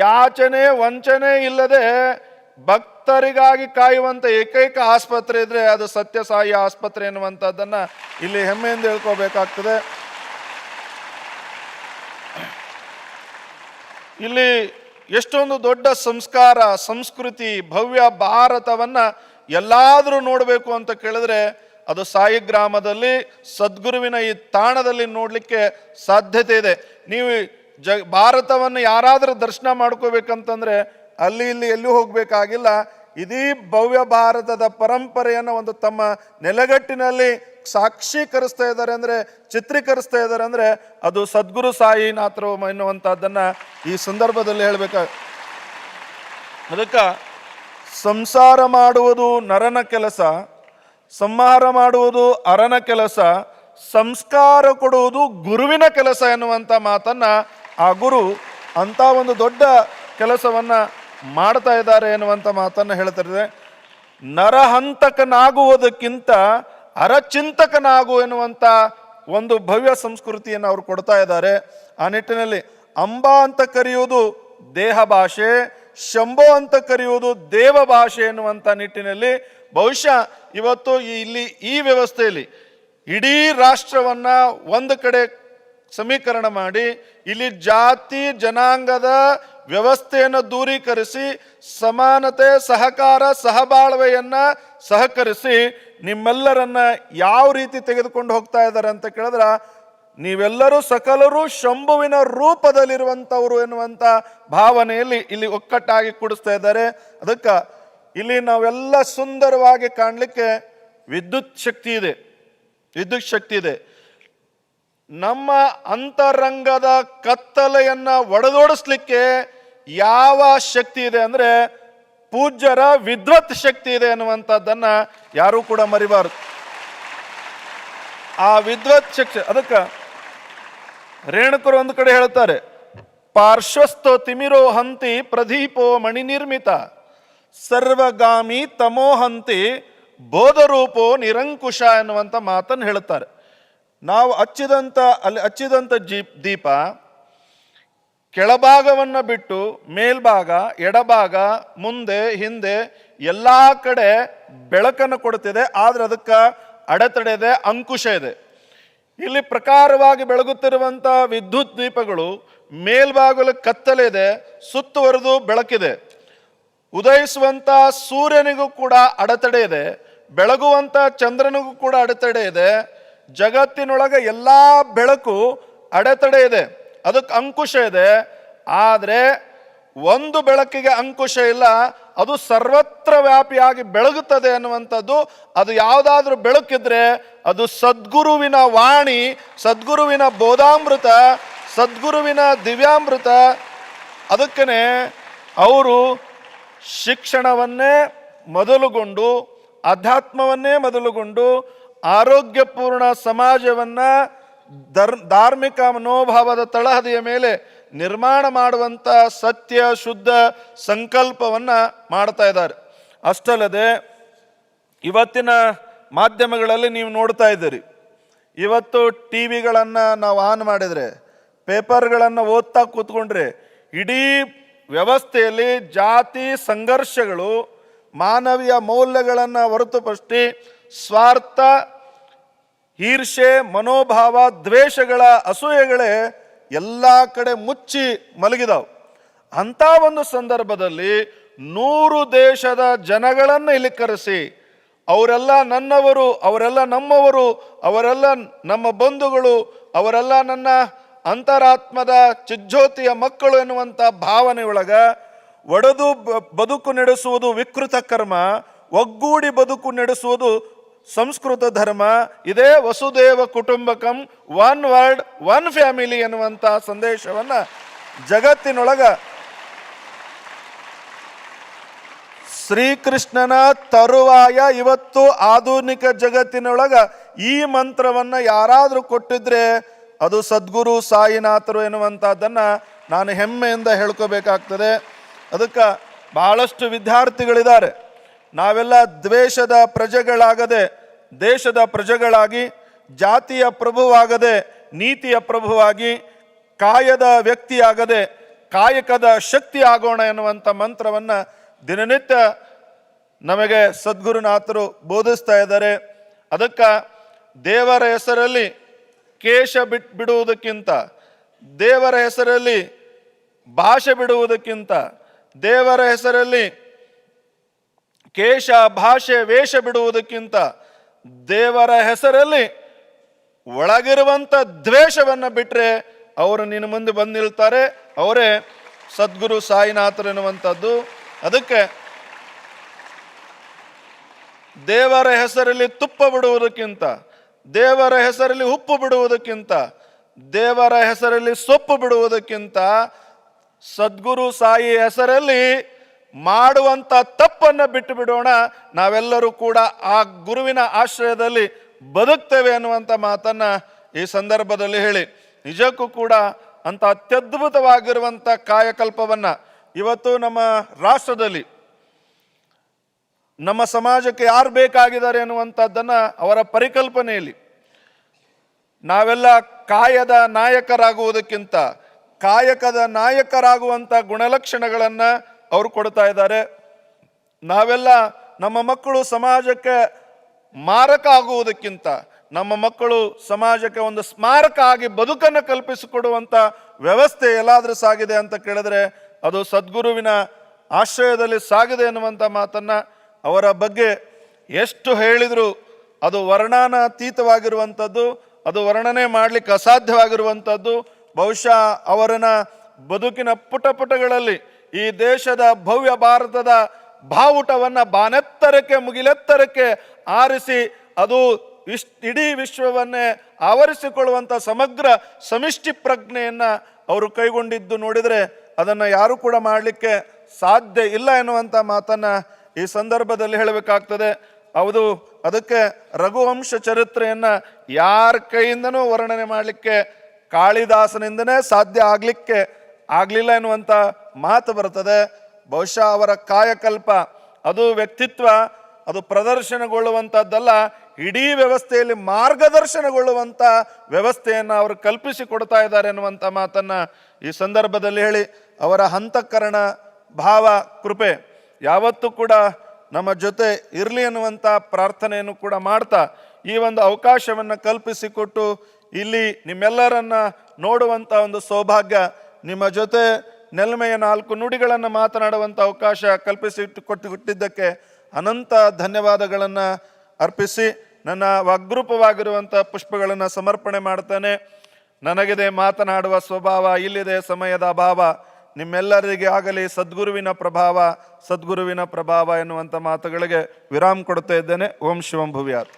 ಯಾಚನೆ ವಂಚನೆ ಇಲ್ಲದೆ ಭಕ್ತರಿಗಾಗಿ ಕಾಯುವಂಥ ಏಕೈಕ ಆಸ್ಪತ್ರೆ ಇದ್ರೆ ಅದು ಸತ್ಯ ಸಾಯಿ ಆಸ್ಪತ್ರೆ ಎನ್ನುವಂಥದ್ದನ್ನು ಇಲ್ಲಿ ಹೆಮ್ಮೆಯಿಂದ ಹೇಳ್ಕೋಬೇಕಾಗ್ತದೆ. ಇಲ್ಲಿ ಎಷ್ಟೊಂದು ದೊಡ್ಡ ಸಂಸ್ಕಾರ, ಸಂಸ್ಕೃತಿ, ಭವ್ಯ ಭಾರತವನ್ನು ಎಲ್ಲಾದರೂ ನೋಡಬೇಕು ಅಂತ ಕೇಳಿದ್ರೆ ಅದು ಸಾಯಿ ಗ್ರಾಮದಲ್ಲಿ ಸದ್ಗುರುವಿನ ಈ ತಾಣದಲ್ಲಿ ನೋಡಲಿಕ್ಕೆ ಸಾಧ್ಯತೆ ಇದೆ. ನೀವು ಭಾರತವನ್ನು ಯಾರಾದರೂ ದರ್ಶನ ಮಾಡ್ಕೋಬೇಕಂತಂದ್ರೆ ಅಲ್ಲಿ ಇಲ್ಲಿ ಎಲ್ಲೂ ಹೋಗಬೇಕಾಗಿಲ್ಲ. ಇಡೀ ಭವ್ಯ ಭಾರತದ ಪರಂಪರೆಯನ್ನು ಒಂದು ತಮ್ಮ ನೆಲೆಗಟ್ಟಿನಲ್ಲಿ ಸಾಕ್ಷೀಕರಿಸ್ತಾ ಇದ್ದಾರೆ ಅಂದರೆ, ಚಿತ್ರೀಕರಿಸ್ತಾ ಇದ್ದಾರೆ ಅಂದರೆ ಅದು ಸದ್ಗುರು ಸಾಯಿನಾಥರು ಎನ್ನುವಂಥದ್ದನ್ನು ಈ ಸಂದರ್ಭದಲ್ಲಿ ಹೇಳಬೇಕಾಗ. ಅದಕ್ಕೆ ಸಂಸಾರ ಮಾಡುವುದು ನರನ ಕೆಲಸ, ಸಂಹಾರ ಮಾಡುವುದು ಅರನ ಕೆಲಸ, ಸಂಸ್ಕಾರ ಕೊಡುವುದು ಗುರುವಿನ ಕೆಲಸ ಎನ್ನುವಂಥ ಮಾತನ್ನು ಆ ಗುರು ಅಂಥ ಒಂದು ದೊಡ್ಡ ಕೆಲಸವನ್ನು ಮಾಡ್ತಾ ಇದ್ದಾರೆ ಎನ್ನುವಂಥ ಮಾತನ್ನು ಹೇಳ್ತಿದ್ದಾರೆ. ನರಹಂತಕನಾಗುವುದಕ್ಕಿಂತ ಅರಚಿಂತಕನಾಗು ಎನ್ನುವಂಥ ಒಂದು ಭವ್ಯ ಸಂಸ್ಕೃತಿಯನ್ನು ಅವರು ಕೊಡ್ತಾ ಇದ್ದಾರೆ. ಆ ನಿಟ್ಟಿನಲ್ಲಿ ಅಂಬಾ ಅಂತ ಕರೆಯುವುದು ದೇಹ ಭಾಷೆ, ಶಂಭೋ ಅಂತ ಕರೆಯುವುದು ದೇವ ಭಾಷೆ ಎನ್ನುವಂಥ ನಿಟ್ಟಿನಲ್ಲಿ ಬಹುಶಃ ಇವತ್ತು ಇಲ್ಲಿ ಈ ವ್ಯವಸ್ಥೆಯಲ್ಲಿ ಇಡೀ ರಾಷ್ಟ್ರವನ್ನು ಒಂದು ಕಡೆ ಸಮೀಕರಣ ಮಾಡಿ ಇಲ್ಲಿ ಜಾತಿ ಜನಾಂಗದ ವ್ಯವಸ್ಥೆಯನ್ನು ದೂರೀಕರಿಸಿ ಸಮಾನತೆ, ಸಹಕಾರ, ಸಹಬಾಳ್ವೆಯನ್ನು ಸಹಕರಿಸಿ ನಿಮ್ಮೆಲ್ಲರನ್ನ ಯಾವ ರೀತಿ ತೆಗೆದುಕೊಂಡು ಹೋಗ್ತಾ ಇದ್ದಾರೆ ಅಂತ ಕೇಳಿದ್ರೆ ನೀವೆಲ್ಲರೂ ಸಕಲರು ಶಂಭುವಿನ ರೂಪದಲ್ಲಿರುವಂಥವ್ರು ಎನ್ನುವಂಥ ಭಾವನೆಯಲ್ಲಿ ಇಲ್ಲಿ ಒಕ್ಕಟ್ಟಾಗಿ ಕೂಡಿಸ್ತಾ ಇದ್ದಾರೆ. ಅದಕ್ಕೆ ಇಲ್ಲಿ ನಾವೆಲ್ಲ ಸುಂದರವಾಗಿ ಕಾಣಲಿಕ್ಕೆ ವಿದ್ಯುತ್ ಶಕ್ತಿ ಇದೆ. ನಮ್ಮ ಅಂತರಂಗದ ಕತ್ತಲೆಯನ್ನು ಒಡೆದೋಡಿಸ್ಲಿಕ್ಕೆ ಯಾವ ಶಕ್ತಿ ಇದೆ ಅಂದರೆ ಪೂಜ್ಯರ ವಿದ್ವತ್ ಶಕ್ತಿ ಇದೆ ಅನ್ನುವಂಥದ್ದನ್ನು ಯಾರೂ ಕೂಡ ಮರಿಬಾರದು. ಆ ವಿದ್ವತ್ ಶಕ್ತಿ ಅದಕ್ಕೆ ರೇಣುಕರು ಒಂದು ಕಡೆ ಹೇಳ್ತಾರೆ, ಪಾರ್ಶ್ವಸ್ಥೋ ತಿಮಿರೋ ಹಂತಿ ಪ್ರದೀಪೋ ಮಣಿನಿರ್ಮಿತ ಸರ್ವಗಾಮಿ ತಮೋಹಂತಿ ಬೋಧರೂಪೋ ನಿರಂಕುಶ ಎನ್ನುವಂಥ ಮಾತನ್ನು ಹೇಳುತ್ತಾರೆ. ನಾವು ಹಚ್ಚಿದಂಥ ದೀಪ ಕೆಳಭಾಗವನ್ನು ಬಿಟ್ಟು ಮೇಲ್ಭಾಗ, ಎಡಭಾಗ, ಮುಂದೆ, ಹಿಂದೆ ಎಲ್ಲ ಕಡೆ ಬೆಳಕನ್ನು ಕೊಡುತ್ತಿದೆ. ಆದರೆ ಅದಕ್ಕೆ ಅಡೆತಡೆ ಇದೆ, ಅಂಕುಶ ಇದೆ. ಇಲ್ಲಿ ಪ್ರಕಾರವಾಗಿ ಬೆಳಗುತ್ತಿರುವಂಥ ವಿದ್ಯುತ್ ದೀಪಗಳು ಮೇಲ್ಭಾಗದಲ್ಲಿ ಕತ್ತಲೆ ಇದೆ, ಸುತ್ತುವರೆದು ಬೆಳಕಿದೆ. ಉದಯಿಸುವಂಥ ಸೂರ್ಯನಿಗೂ ಕೂಡ ಅಡೆತಡೆ ಇದೆ, ಬೆಳಗುವಂಥ ಚಂದ್ರನಿಗೂ ಕೂಡ ಅಡೆತಡೆ ಇದೆ. ಜಗತ್ತಿನೊಳಗೆ ಎಲ್ಲ ಬೆಳಕು ಅಡೆತಡೆ ಇದೆ, ಅದಕ್ಕೆ ಅಂಕುಶ ಇದೆ. ಆದರೆ ಒಂದು ಬೆಳಕಿಗೆ ಅಂಕುಶ ಇಲ್ಲ, ಅದು ಸರ್ವತ್ರ ವ್ಯಾಪಿಯಾಗಿ ಬೆಳಗುತ್ತದೆ ಅನ್ನುವಂಥದ್ದು. ಅದು ಯಾವುದಾದ್ರೂ ಬೆಳಕಿದ್ರೆ ಅದು ಸದ್ಗುರುವಿನ ವಾಣಿ, ಸದ್ಗುರುವಿನ ಬೋಧಾಮೃತ, ಸದ್ಗುರುವಿನ ದಿವ್ಯಾಮೃತ. ಅದಕ್ಕೇ ಅವರು ಶಿಕ್ಷಣವನ್ನೇ ಮೊದಲುಗೊಂಡು, ಅಧ್ಯಾತ್ಮವನ್ನೇ ಮೊದಲುಗೊಂಡು, ಆರೋಗ್ಯಪೂರ್ಣ ಸಮಾಜವನ್ನು ಧಾರ್ಮಿಕ ಮನೋಭಾವದ ತಳಹದಿಯ ಮೇಲೆ ನಿರ್ಮಾಣ ಮಾಡುವಂಥ ಸತ್ಯ ಶುದ್ಧ ಸಂಕಲ್ಪವನ್ನು ಮಾಡ್ತಾ ಇದ್ದಾರೆ. ಅಷ್ಟಲ್ಲದೆ ಇವತ್ತಿನ ಮಾಧ್ಯಮಗಳಲ್ಲಿ ನೀವು ನೋಡ್ತಾ ಇದ್ದೀರಿ, ಇವತ್ತು ಟಿ ವಿಗಳನ್ನು ನಾವು ಆನ್ ಮಾಡಿದರೆ, ಪೇಪರ್ಗಳನ್ನು ಓದ್ತಾ ಕೂತ್ಕೊಂಡ್ರೆ ಇಡೀ ವ್ಯವಸ್ಥೆಯಲ್ಲಿ ಜಾತಿ ಸಂಘರ್ಷಗಳು, ಮಾನವೀಯ ಮೌಲ್ಯಗಳನ್ನು ಹೊರತುಪಡಿಸಿ ಸ್ವಾರ್ಥ, ಈರ್ಷೆ, ಮನೋಭಾವ, ದ್ವೇಷಗಳ ಅಸೂಯೆಗಳೇ ಎಲ್ಲ ಕಡೆ ಮುಚ್ಚಿ ಮಲಗಿದಾವೆ. ಅಂಥ ಒಂದು ಸಂದರ್ಭದಲ್ಲಿ 100 ದೇಶದ ಜನಗಳನ್ನು ಇಲ್ಲಿ ಕರೆಸಿ ಅವರೆಲ್ಲ ನನ್ನವರು, ಅವರೆಲ್ಲ ನಮ್ಮವರು, ಅವರೆಲ್ಲ ನಮ್ಮ ಬಂಧುಗಳು, ಅವರೆಲ್ಲ ನನ್ನ ಅಂತರಾತ್ಮದ ಚಿಜ್ಯೋತಿಯ ಮಕ್ಕಳು ಎನ್ನುವಂಥ ಭಾವನೆಯೊಳಗ ಒಡೆದು ಬದುಕು ನಡೆಸುವುದು ವಿಕೃತ ಕರ್ಮ, ಒಗ್ಗೂಡಿ ಬದುಕು ನಡೆಸುವುದು ಸಂಸ್ಕೃತ ಧರ್ಮ. ಇದೇ ವಸುದೇವ ಕುಟುಂಬಕಂ, ಒನ್ ವರ್ಲ್ಡ್ ಒನ್ ಫ್ಯಾಮಿಲಿ ಎನ್ನುವಂಥ ಸಂದೇಶವನ್ನು ಜಗತ್ತಿನೊಳಗ ಶ್ರೀಕೃಷ್ಣನ ತರುವಾಯ ಇವತ್ತು ಆಧುನಿಕ ಜಗತ್ತಿನೊಳಗ ಈ ಮಂತ್ರವನ್ನು ಯಾರಾದರೂ ಕೊಟ್ಟಿದ್ರೆ ಅದು ಸದ್ಗುರು ಸಾಯಿನಾಥರು ಎನ್ನುವಂಥದ್ದನ್ನು ನಾನು ಹೆಮ್ಮೆಯಿಂದ ಹೇಳ್ಕೋಬೇಕಾಗ್ತದೆ. ಅದಕ್ಕೆ ಬಹಳಷ್ಟು ವಿದ್ಯಾರ್ಥಿಗಳಿದ್ದಾರೆ. ನಾವೆಲ್ಲ ದ್ವೇಷದ ಪ್ರಜೆಗಳಾಗದೆ ದೇಶದ ಪ್ರಜೆಗಳಾಗಿ, ಜಾತಿಯ ಪ್ರಭುವಾಗದೆ ನೀತಿಯ ಪ್ರಭುವಾಗಿ, ಕಾಯದ ವ್ಯಕ್ತಿಯಾಗದೆ ಕಾಯಕದ ಶಕ್ತಿ ಆಗೋಣ ಎನ್ನುವಂಥ ಮಂತ್ರವನ್ನು ದಿನನಿತ್ಯ ನಮಗೆ ಸದ್ಗುರುನಾಥರು ಬೋಧಿಸ್ತಾ ಇದ್ದಾರೆ. ಅದಕ್ಕೆ ದೇವರ ಹೆಸರಲ್ಲಿ ಕೇಶ ಬಿಡುವುದಕ್ಕಿಂತ, ದೇವರ ಹೆಸರಲ್ಲಿ ಭಾಷೆ ಬಿಡುವುದಕ್ಕಿಂತ, ದೇವರ ಹೆಸರಲ್ಲಿ ಕೇಶ ಭಾಷೆ ವೇಷ ಬಿಡುವುದಕ್ಕಿಂತ ದೇವರ ಹೆಸರಲ್ಲಿ ಒಳಗಿರುವಂಥ ದ್ವೇಷವನ್ನು ಬಿಟ್ಟರೆ ಅವರು ನಿನ್ನ ಮುಂದೆ ಬಂದು ನಿಲ್ತಾರೆ. ಅವರೇ ಸದ್ಗುರು ಸಾಯಿನಾಥರು ಎನ್ನುವಂಥದ್ದು. ಅದಕ್ಕೆ ದೇವರ ಹೆಸರಲ್ಲಿ ತುಪ್ಪ ಬಿಡುವುದಕ್ಕಿಂತ, ದೇವರ ಹೆಸರಲ್ಲಿ ಉಪ್ಪು ಬಿಡುವುದಕ್ಕಿಂತ, ದೇವರ ಹೆಸರಲ್ಲಿ ಸೊಪ್ಪು ಬಿಡುವುದಕ್ಕಿಂತ ಸದ್ಗುರು ಸಾಯಿ ಹೆಸರಲ್ಲಿ ಮಾಡುವಂಥ ತಪ್ಪನ್ನು ಬಿಟ್ಟು ಬಿಡೋಣ. ನಾವೆಲ್ಲರೂ ಕೂಡ ಆ ಗುರುವಿನ ಆಶ್ರಯದಲ್ಲಿ ಬದುಕ್ತೇವೆ ಅನ್ನುವಂಥ ಮಾತನ್ನು ಈ ಸಂದರ್ಭದಲ್ಲಿ ಹೇಳಿ, ನಿಜಕ್ಕೂ ಕೂಡ ಅಂಥ ಅತ್ಯದ್ಭುತವಾಗಿರುವಂಥ ಕಾಯಕಲ್ಪವನ್ನು ಇವತ್ತು ನಮ್ಮ ರಾಷ್ಟ್ರದಲ್ಲಿ ನಮ್ಮ ಸಮಾಜಕ್ಕೆ ಯಾರು ಬೇಕಾಗಿದ್ದಾರೆ ಅನ್ನುವಂಥದ್ದನ್ನು ಅವರ ಪರಿಕಲ್ಪನೆಯಲ್ಲಿ ನಾವೆಲ್ಲ ಕಾಯದ ನಾಯಕರಾಗುವುದಕ್ಕಿಂತ ಕಾಯಕದ ನಾಯಕರಾಗುವಂಥ ಗುಣಲಕ್ಷಣಗಳನ್ನು ಅವರು ಕೊಡ್ತಾ ಇದ್ದಾರೆ. ನಾವೆಲ್ಲ ನಮ್ಮ ಮಕ್ಕಳು ಸಮಾಜಕ್ಕೆ ಮಾರಕ ಆಗುವುದಕ್ಕಿಂತ ನಮ್ಮ ಮಕ್ಕಳು ಸಮಾಜಕ್ಕೆ ಒಂದು ಸ್ಮಾರಕ ಆಗಿ ಬದುಕನ್ನು ಕಲ್ಪಿಸಿಕೊಡುವಂಥ ವ್ಯವಸ್ಥೆ ಎಲ್ಲಾದರೂ ಸಾಗಿದೆ ಅಂತ ಕೇಳಿದ್ರೆ ಅದು ಸದ್ಗುರುವಿನ ಆಶ್ರಯದಲ್ಲಿ ಸಾಗಿದೆ ಎನ್ನುವಂಥ ಮಾತನ್ನು ಅವರ ಬಗ್ಗೆ ಎಷ್ಟು ಹೇಳಿದರೂ ಅದು ವರ್ಣನಾತೀತವಾಗಿರುವಂಥದ್ದು, ಅದು ವರ್ಣನೆ ಮಾಡಲಿಕ್ಕೆ ಅಸಾಧ್ಯವಾಗಿರುವಂಥದ್ದು. ಬಹುಶಃ ಅವರನ್ನ ಬದುಕಿನ ಪುಟಗಳಲ್ಲಿ ಈ ದೇಶದ ಭವ್ಯ ಭಾರತದ ಬಾವುಟವನ್ನು ಬಾನೆತ್ತರಕ್ಕೆ ಮುಗಿಲೆತ್ತರಕ್ಕೆ ಆರಿಸಿ ಅದು ಇಡೀ ವಿಶ್ವವನ್ನೇ ಆವರಿಸಿಕೊಳ್ಳುವಂಥ ಸಮಗ್ರ ಸಮಿಷ್ಟಿ ಪ್ರಜ್ಞೆಯನ್ನು ಅವರು ಕೈಗೊಂಡಿದ್ದು ನೋಡಿದರೆ ಅದನ್ನು ಯಾರೂ ಕೂಡ ಮಾಡಲಿಕ್ಕೆ ಸಾಧ್ಯ ಇಲ್ಲ ಎನ್ನುವಂಥ ಮಾತನ್ನು ಈ ಸಂದರ್ಭದಲ್ಲಿ ಹೇಳಬೇಕಾಗ್ತದೆ. ಹೌದು, ಅದಕ್ಕೆ ರಘುವಂಶ ಚರಿತ್ರೆಯನ್ನು ಯಾರ ಕೈಯಿಂದನೂ ವರ್ಣನೆ ಮಾಡಲಿಕ್ಕೆ ಕಾಳಿದಾಸನಿಂದನೇ ಸಾಧ್ಯ ಆಗಲಿಲ್ಲ ಎನ್ನುವಂಥ ಮಾತು ಬರ್ತದೆ. ಬಹುಶಃ ಅವರ ಕಾಯಕಲ್ಪ, ಅದು ವ್ಯಕ್ತಿತ್ವ, ಅದು ಪ್ರದರ್ಶನಗೊಳ್ಳುವಂಥದ್ದಲ್ಲ, ಇಡೀ ವ್ಯವಸ್ಥೆಯಲ್ಲಿ ಮಾರ್ಗದರ್ಶನಗೊಳ್ಳುವಂಥ ವ್ಯವಸ್ಥೆಯನ್ನು ಅವರು ಕಲ್ಪಿಸಿಕೊಡ್ತಾ ಇದ್ದಾರೆ ಎನ್ನುವಂಥ ಮಾತನ್ನು ಈ ಸಂದರ್ಭದಲ್ಲಿ ಹೇಳಿ, ಅವರ ಅಂತಃಕರಣ ಭಾವ ಕೃಪೆ ಯಾವತ್ತೂ ಕೂಡ ನಮ್ಮ ಜೊತೆ ಇರಲಿ ಎನ್ನುವಂಥ ಪ್ರಾರ್ಥನೆಯನ್ನು ಕೂಡ ಮಾಡ್ತಾ ಈ ಒಂದು ಅವಕಾಶವನ್ನು ಕಲ್ಪಿಸಿಕೊಟ್ಟು ಇಲ್ಲಿ ನಿಮ್ಮೆಲ್ಲರನ್ನ ನೋಡುವಂಥ ಒಂದು ಸೌಭಾಗ್ಯ, ನಿಮ್ಮ ಜೊತೆ ನೆಲ್ಮೆಯ 4 ನುಡಿಗಳನ್ನು ಮಾತನಾಡುವಂಥ ಅವಕಾಶ ಕೊಟ್ಟಿದ್ದಕ್ಕೆ ಅನಂತ ಧನ್ಯವಾದಗಳನ್ನು ಅರ್ಪಿಸಿ ನನ್ನ ವಾಗ್ರೂಪವಾಗಿರುವಂಥ ಪುಷ್ಪಗಳನ್ನು ಸಮರ್ಪಣೆ ಮಾಡ್ತಾನೆ. ನನಗಿದೆ ಮಾತನಾಡುವ ಸ್ವಭಾವ, ಇಲ್ಲಿದೆ ಸಮಯದ ಅಭಾವ, ನಿಮ್ಮೆಲ್ಲರಿಗೆ ಆಗಲಿ ಸದ್ಗುರುವಿನ ಪ್ರಭಾವ, ಸದ್ಗುರುವಿನ ಪ್ರಭಾವ ಎನ್ನುವಂಥ ಮಾತುಗಳಿಗೆ ವಿರಾಮ ಕೊಡ್ತಾ ಇದ್ದೇನೆ. ಓಂ ಶಿವಂ ಭುವ್ಯಾತ್.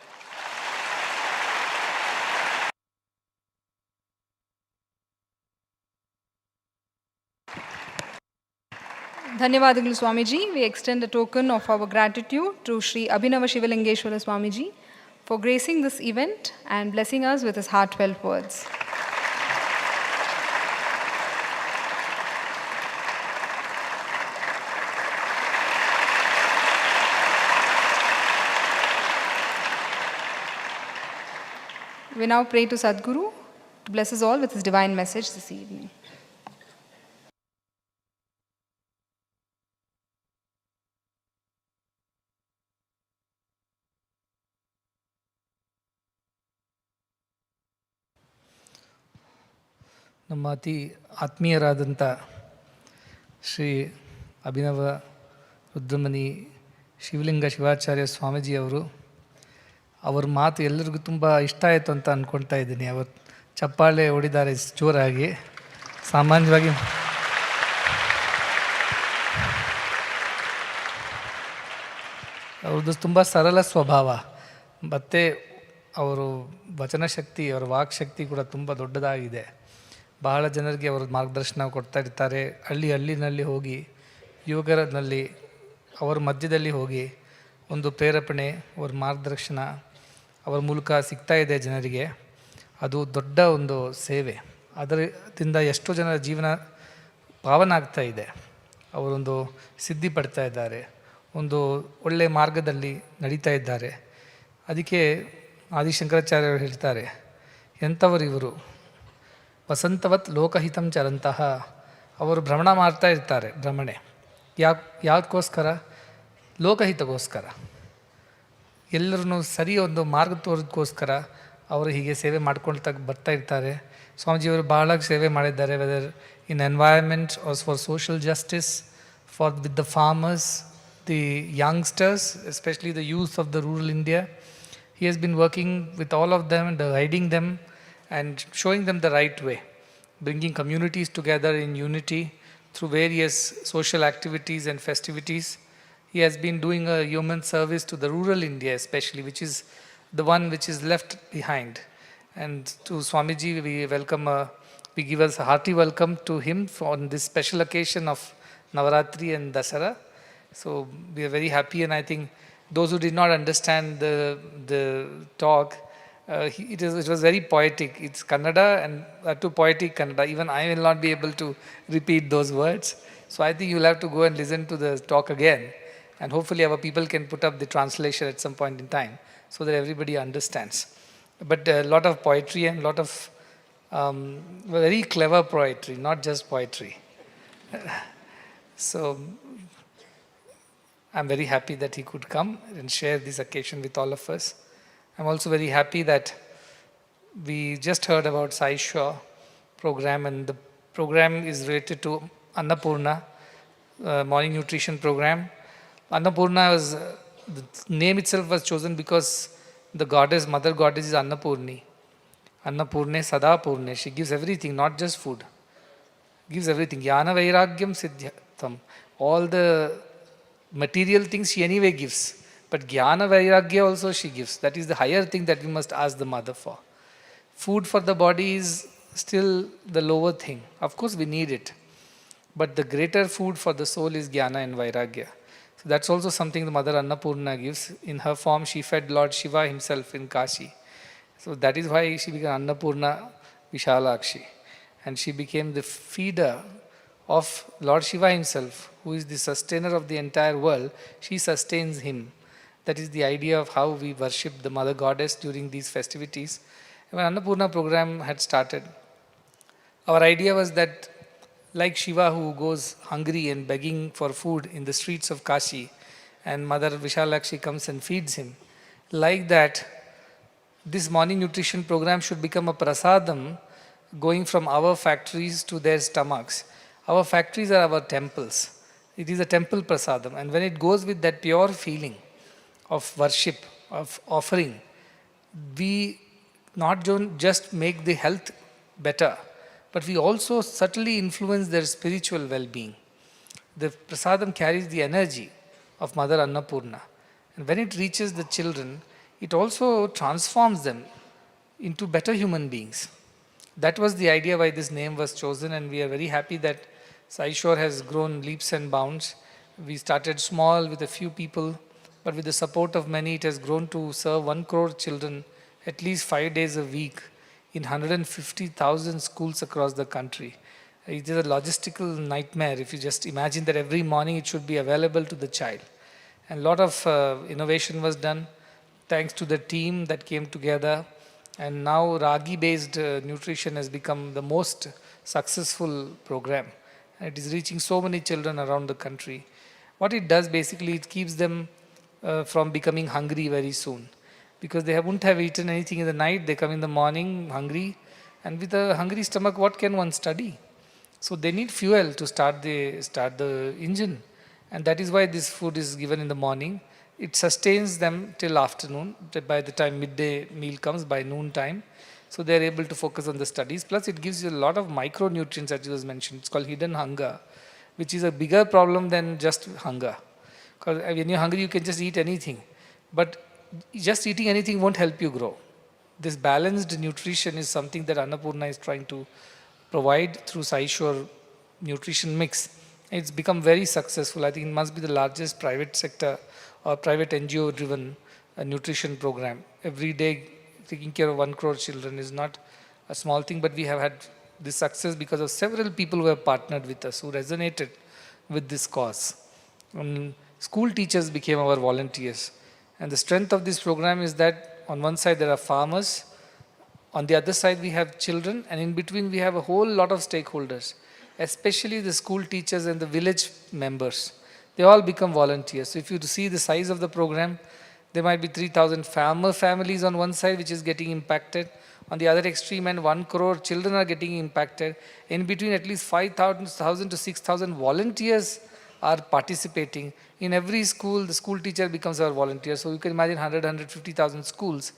ಧನ್ಯವಾದಗಳು Swamiji. We extend a token of our gratitude to Sri Abhinava Shivalingeshwara Swamiji for gracing this event and blessing us with his heartfelt words. We now pray to Sadguru to bless us all with his divine message this evening. ನಮ್ಮ ಅತಿ ಆತ್ಮೀಯರಾದಂಥ ಶ್ರೀ ಅಭಿನವ ರುದ್ರಮುನಿ ಶಿವಲಿಂಗ ಶಿವಾಚಾರ್ಯ ಸ್ವಾಮೀಜಿಯವರು, ಅವ್ರ ಮಾತು ಎಲ್ಲರಿಗೂ ತುಂಬ ಇಷ್ಟ ಆಯಿತು ಅಂತ ಅಂದ್ಕೊಳ್ತಾ ಇದ್ದೀನಿ. ಅವರು ಚಪ್ಪಾಳೆ ಹೊಡಿದ್ದಾರೆ ಜೋರಾಗಿ. ಸಾಮಾನ್ಯವಾಗಿ ಅವ್ರದ್ದು ತುಂಬ ಸರಳ ಸ್ವಭಾವ, ಮತ್ತು ಅವರು ವಚನ ಶಕ್ತಿ, ಅವರ ವಾಕ್ಶಕ್ತಿ ಕೂಡ ತುಂಬ ದೊಡ್ಡದಾಗಿದೆ. ಬಹಳ ಜನರಿಗೆ ಅವರು ಮಾರ್ಗದರ್ಶನ ಕೊಡ್ತಾ ಇರ್ತಾರೆ. ಹಳ್ಳಿನಲ್ಲಿ ಹೋಗಿ ಯುವಕರಲ್ಲಿ ಅವರ ಮಧ್ಯದಲ್ಲಿ ಹೋಗಿ ಒಂದು ಪ್ರೇರೇಪಣೆ, ಅವರ ಮಾರ್ಗದರ್ಶನ ಅವರ ಮೂಲಕ ಸಿಗ್ತಾ ಇದೆ ಜನರಿಗೆ. ಅದು ದೊಡ್ಡ ಒಂದು ಸೇವೆ. ಅದರಿಂದ ಎಷ್ಟೋ ಜನರ ಜೀವನ ಪಾವನ ಆಗ್ತಾ ಇದೆ. ಅವರೊಂದು ಸಿದ್ಧಿ ಪಡ್ತಾ ಇದ್ದಾರೆ, ಒಂದು ಒಳ್ಳೆಯ ಮಾರ್ಗದಲ್ಲಿ ನಡೀತಾ ಇದ್ದಾರೆ. ಅದಕ್ಕೆ ಆದಿಶಂಕರಾಚಾರ್ಯರು ಹೇಳ್ತಾರೆ, ಎಂಥವರು ಇವರು, ವಸಂತವತ್ ಲೋಕಹಿತಂ ಚರಂತಹ. ಅವರು ಭ್ರಮಣ ಮಾಡ್ತಾ ಇರ್ತಾರೆ. ಭ್ರಮಣೆ ಯಾಕೋಸ್ಕರ? ಲೋಕಹಿತಗೋಸ್ಕರ, ಎಲ್ಲರೂ ಸರಿ ಒಂದು ಮಾರ್ಗ ತೋರೋದಕ್ಕೋಸ್ಕರ ಅವರು ಹೀಗೆ ಸೇವೆ ಮಾಡ್ಕೊಳ್ತಾ ಬರ್ತಾ ಇರ್ತಾರೆ. ಸ್ವಾಮೀಜಿಯವರು ಬಹಳ ಸೇವೆ ಮಾಡಿದ್ದಾರೆ, whether in environment or for social justice, for with the farmers, the youngsters, especially the youth of the rural India. He has been working with all of them and guiding them and showing them the right way, bringing communities together in unity through various social activities and festivities. He has been doing a human service to the rural India especially, which is the one which is left behind. And to Swamiji, we give us a hearty welcome to him on this special occasion of Navaratri and Dasara. So we are very happy, and I think those who did not understand the talk, it was very poetic. It's Kannada and to poetic Kannada. Even I will not be able to repeat those words. So I think you'll have to go and listen to the talk again. And hopefully our people can put up the translation at some point in time so that everybody understands. But a lot of poetry and a lot of very clever poetry, not just poetry. So I'm very happy that he could come and share this occasion with all of us. I'm also very happy that we just heard about SaiSure program, and the program is related to Annapurna, morning nutrition program. Annapurna was, the name itself was chosen because the goddess, mother goddess is Annapurni. Annapurne Sada Purne. She gives everything, not just food. Gives everything. Jnana Vairagyam Siddhyatam. All the material things she anyway gives. But Jnana Vairagya also she gives. That is the higher thing that we must ask the mother for. Food for the body is still the lower thing. Of course we need it. But the greater food for the soul is Jnana and Vairagya. So that's also something the mother Annapurna gives. In her form she fed Lord Shiva himself in Kashi. So that is why she became Annapurna Vishalakshi. And she became the feeder of Lord Shiva himself, who is the sustainer of the entire world. She sustains him. That is the idea of how we worship the mother goddess during these festivities. When Annapurna program had started, our idea was that like Shiva, who goes hungry and begging for food in the streets of Kashi, and Mother Vishalakshi comes and feeds him, like that this morning nutrition program should become a prasadam going from our factories to their stomachs. Our factories are our temples. It is a temple prasadam. And when it goes with that pure feeling of worship, of offering, we not just make the health better, but we also subtly influence their spiritual well-being. The prasadam carries the energy of Mother Annapurna. And when it reaches the children, it also transforms them into better human beings. That was the idea why this name was chosen, and we are very happy that SaiSure has grown leaps and bounds. We started small with a few people, but with the support of many, it has grown to serve 1 crore children at least 5 days a week in 150,000 schools across the country. It is a logistical nightmare if you just imagine that every morning it should be available to the child. And a lot of innovation was done thanks to the team that came together. And now Ragi-based nutrition has become the most successful program. It is reaching so many children around the country. What it does basically, it keeps them from becoming hungry very soon. Because they wouldn't have eaten anything in the night, they come in the morning hungry. And with a hungry stomach, what can one study? So they need fuel to start the engine. And that is why this food is given in the morning. It sustains them till afternoon. By the time midday meal comes, by noon time, so they are able to focus on the studies. Plus it gives you a lot of micronutrients, as was mentioned. It's called hidden hunger, which is a bigger problem than just hunger. Because when you're hungry, you can just eat anything. But just eating anything won't help you grow. This balanced nutrition is something that Annapurna is trying to provide through SaiSure nutrition mix. It's become very successful. I think it must be the largest private sector or private NGO driven nutrition program. Every day taking care of 1 crore children is not a small thing, but we have had this success because of several people who have partnered with us, who resonated with this cause. School teachers became our volunteers. And the strength of this program is that on one side there are farmers, on the other side we have children, and in between we have a whole lot of stakeholders, especially the school teachers and the village members. They all become volunteers. So if you see the size of the program, there might be 3,000 farmer families on one side which is getting impacted. On the other extreme end, 1 crore children are getting impacted. In between, at least 5,000 to 6,000 volunteers are participating. In every school, the school teacher becomes our volunteer. So you can imagine 100, 150,000 schools.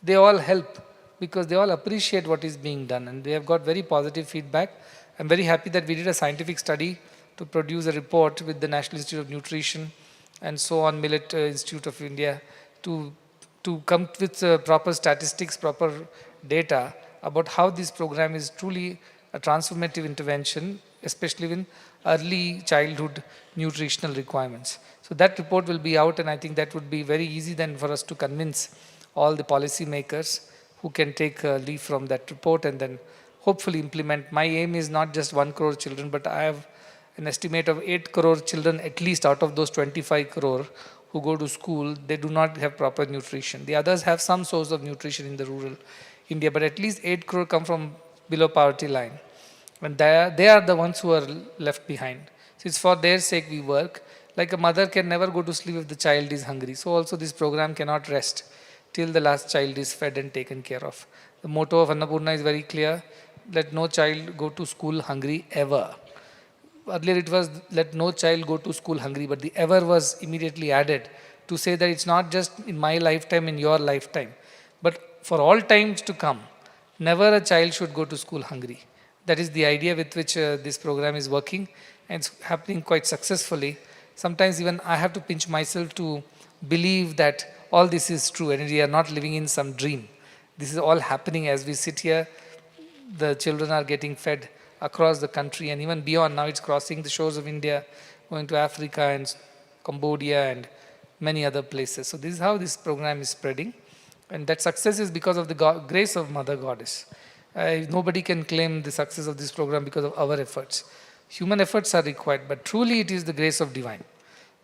They all help because they all appreciate what is being done, and they have got very positive feedback. I'm very happy that we did a scientific study to produce a report with the National Institute of Nutrition and so on, Millet Institute of India, to come with proper statistics, proper data about how this program is truly a transformative intervention, especially in early childhood nutritional requirements. So that report will be out, and I think that would be very easy then for us to convince all the policy makers who can take a leaf from that report and then hopefully implement. My aim is not just 1 crore children, but I have an estimate of 8 crore children, at least out of those 25 crore who go to school, they do not have proper nutrition. The others have some source of nutrition in the rural India, but at least 8 crore come from below poverty line. And they are the ones who are left behind. So it's for their sake we work. Like a mother can never go to sleep if the child is hungry. So also this program cannot rest till the last child is fed and taken care of. The motto of Annapurna is very clear: let no child go to school hungry ever. Earlier it was let no child go to school hungry, but the ever was immediately added to say that it's not just in my lifetime, in your lifetime, but for all times to come, never a child should go to school hungry. That is the idea with which this program is working, and it's happening quite successfully. Sometimes even I have to pinch myself to believe that all this is true and we are not living in some dream. This is all happening as we sit here. The children are getting fed across the country and even beyond. Now it's crossing the shores of India, going to Africa and Cambodia and many other places. So this is how this program is spreading. And that success is because of the grace of Mother Goddess. Nobody can claim the success of this program because of our efforts. Human efforts are required, but truly it is the grace of divine.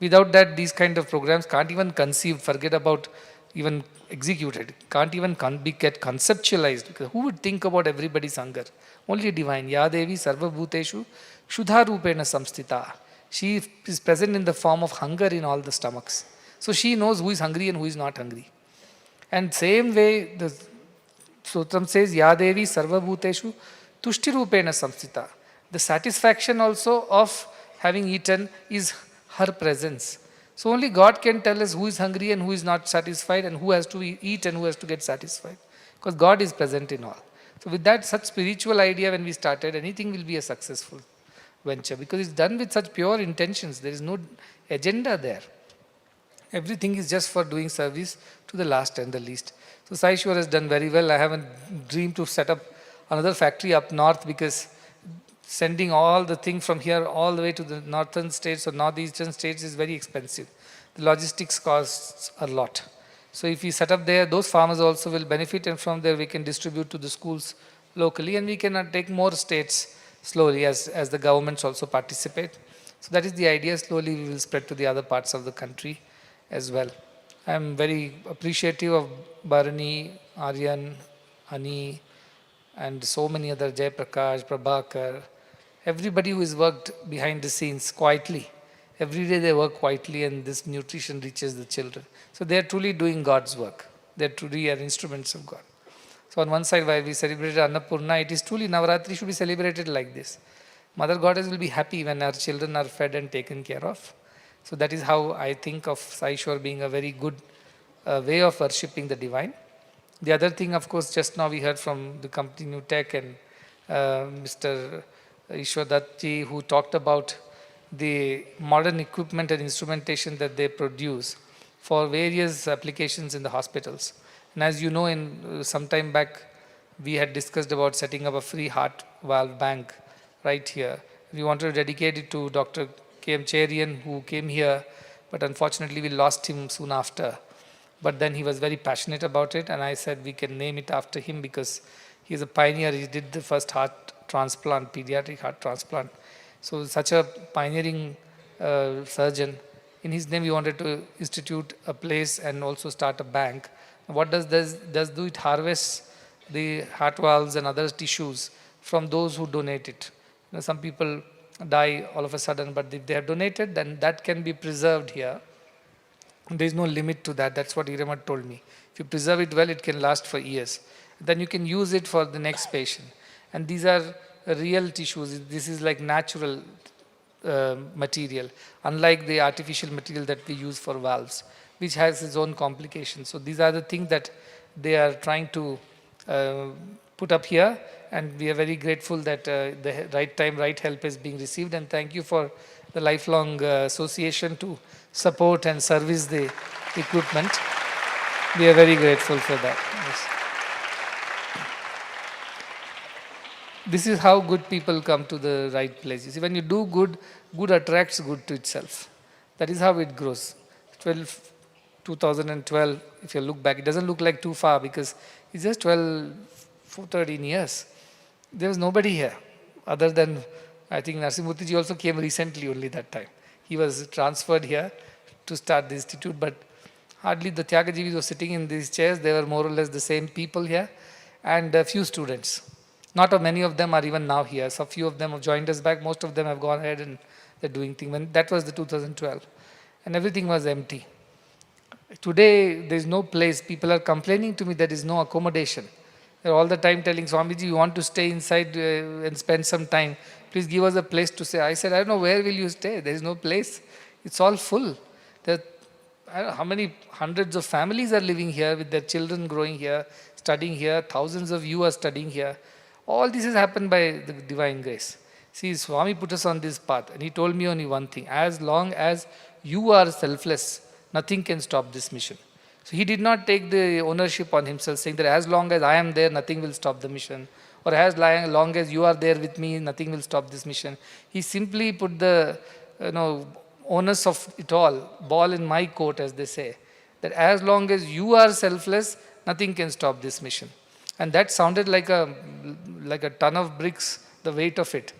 Without that, these kind of programs can't even conceive, forget about even executed, can't even get conceptualized, because who would think about everybody's hunger? Only divine. Ya Devi Sarva Bhuteshu Shudha Rupena Samstita. She is present in the form of hunger in all the stomachs. So she knows who is hungry and who is not hungry. And same way, the Sutram says, Ya Devi Sarva Bhuteshu Tushti Rupena Samstita. The satisfaction also of having eaten is her presence. So only God can tell us who is hungry and who is not satisfied and who has to eat and who has to get satisfied. Because God is present in all. So with that such spiritual idea when we started, anything will be a successful venture because it's done with such pure intentions. There is no agenda there. Everything is just for doing service to the last and the least. So SaiSure has done very well. I have a dream to set up another factory up north because sending all the thing from here all the way to the northern states or northeastern states is very expensive. The logistics costs a lot. So if we set up there, those farmers also will benefit, and from there we can distribute to the schools locally, and we can take more states slowly as the governments also participate. So that is the idea. Slowly we will spread to the other parts of the country as well. I am very appreciative of Bharani, Aryan, Ani, and so many other, Jay Prakash, Prabhakar, everybody who has worked behind the scenes quietly. Every day they work quietly and this nutrition reaches the children. So they are truly doing God's work. They truly are instruments of God. So on one side, while we celebrated Annapurna, it is truly Navaratri should be celebrated like this. Mother Goddess will be happy when our children are fed and taken care of. So that is how I think of SaiSure being a very good way of worshipping the divine. The other thing, of course, just now we heard from the company New Tech and Mr. Ishwar Duttji, who talked about the modern equipment and instrumentation that they produce for various applications in the hospitals. And as you know, in some time back, we had discussed about setting up a free heart valve bank right here. We wanted to dedicate it to Dr. K.M. Cherian, who came here, but unfortunately we lost him soon after. But then he was very passionate about it, and I said we can name it after him because he is a pioneer. He did the first heart transplant, pediatric heart transplant. So such a pioneering surgeon. In his name, we wanted to institute a place and also start a bank. What does do it harvest the heart valves and other tissues from those who donate it. Some people die all of a sudden, but if they have donated, then that can be preserved here. There is no limit to that. That's what Hiramad told me. If you preserve it well, it can last for years. Then you can use it for the next patient. And these are real tissues. This is like natural material, unlike the artificial material that we use for valves, which has its own complications. So these are the things that they are trying to put up here, and we are very grateful that the right time, right help is being received, and thank you for the lifelong association to support and service the equipment. We are very grateful for that. Yes. This is how good people come to the right place. You see, when you do good, good attracts good to itself. That is how it grows. 2012, if you look back, it doesn't look like too far because it's just 13 years. There was nobody here other than, I think Narasimhamurthy ji also came recently only that time. He was transferred here to start the institute, but hardly the Tyagajivis were sitting in these chairs. They were more or less the same people here, and a few students. Not many of them are even now here. So few of them have joined us back. Most of them have gone ahead and they're doing things. When that was the 2012, and everything was empty. Today, there is no place. People are complaining to me there is no accommodation. They're all the time telling, Swamiji, you want to stay inside and spend some time. Please give us a place to stay. I said, I don't know, where will you stay? There is no place. It's all full. There, I don't know how many hundreds of families are living here with their children growing here, studying here. Thousands of you are studying here. All this has happened by the divine grace. See, Swami put us on this path, and he told me only one thing: as long as you are selfless, nothing can stop this mission. So he did not take the ownership on himself, saying that as long as I am there, nothing will stop the mission. Or as long as you are there with me, nothing will stop this mission. He simply put the onus of it all, ball in my court, as they say. That as long as you are selfless, nothing can stop this mission. And that sounded like a ton of bricks, the weight of it.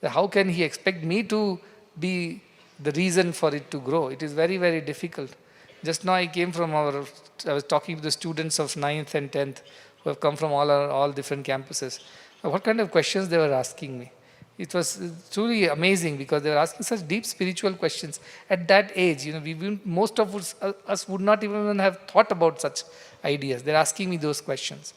How can he expect me to be the reason for it to grow? It is very, very difficult. Just now I came from I was talking to the students of 9th and 10th who have come from all different campuses. What kind of questions they were asking me. It was truly amazing because they were asking such deep spiritual questions. At that age, most of us would not even have thought about such ideas. They're asking me those questions.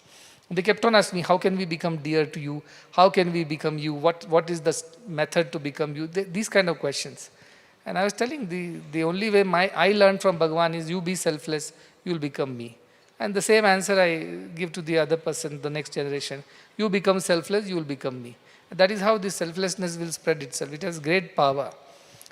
They kept on asking me, how can we become dear to you? How can we become you? What is the method to become you? These kind of questions. And I was telling the only way I learned from Bhagavan is you be selfless, you will become me. And the same answer I give to the other person, the next generation. You become selfless, you will become me. That is how this selflessness will spread itself. It has great power.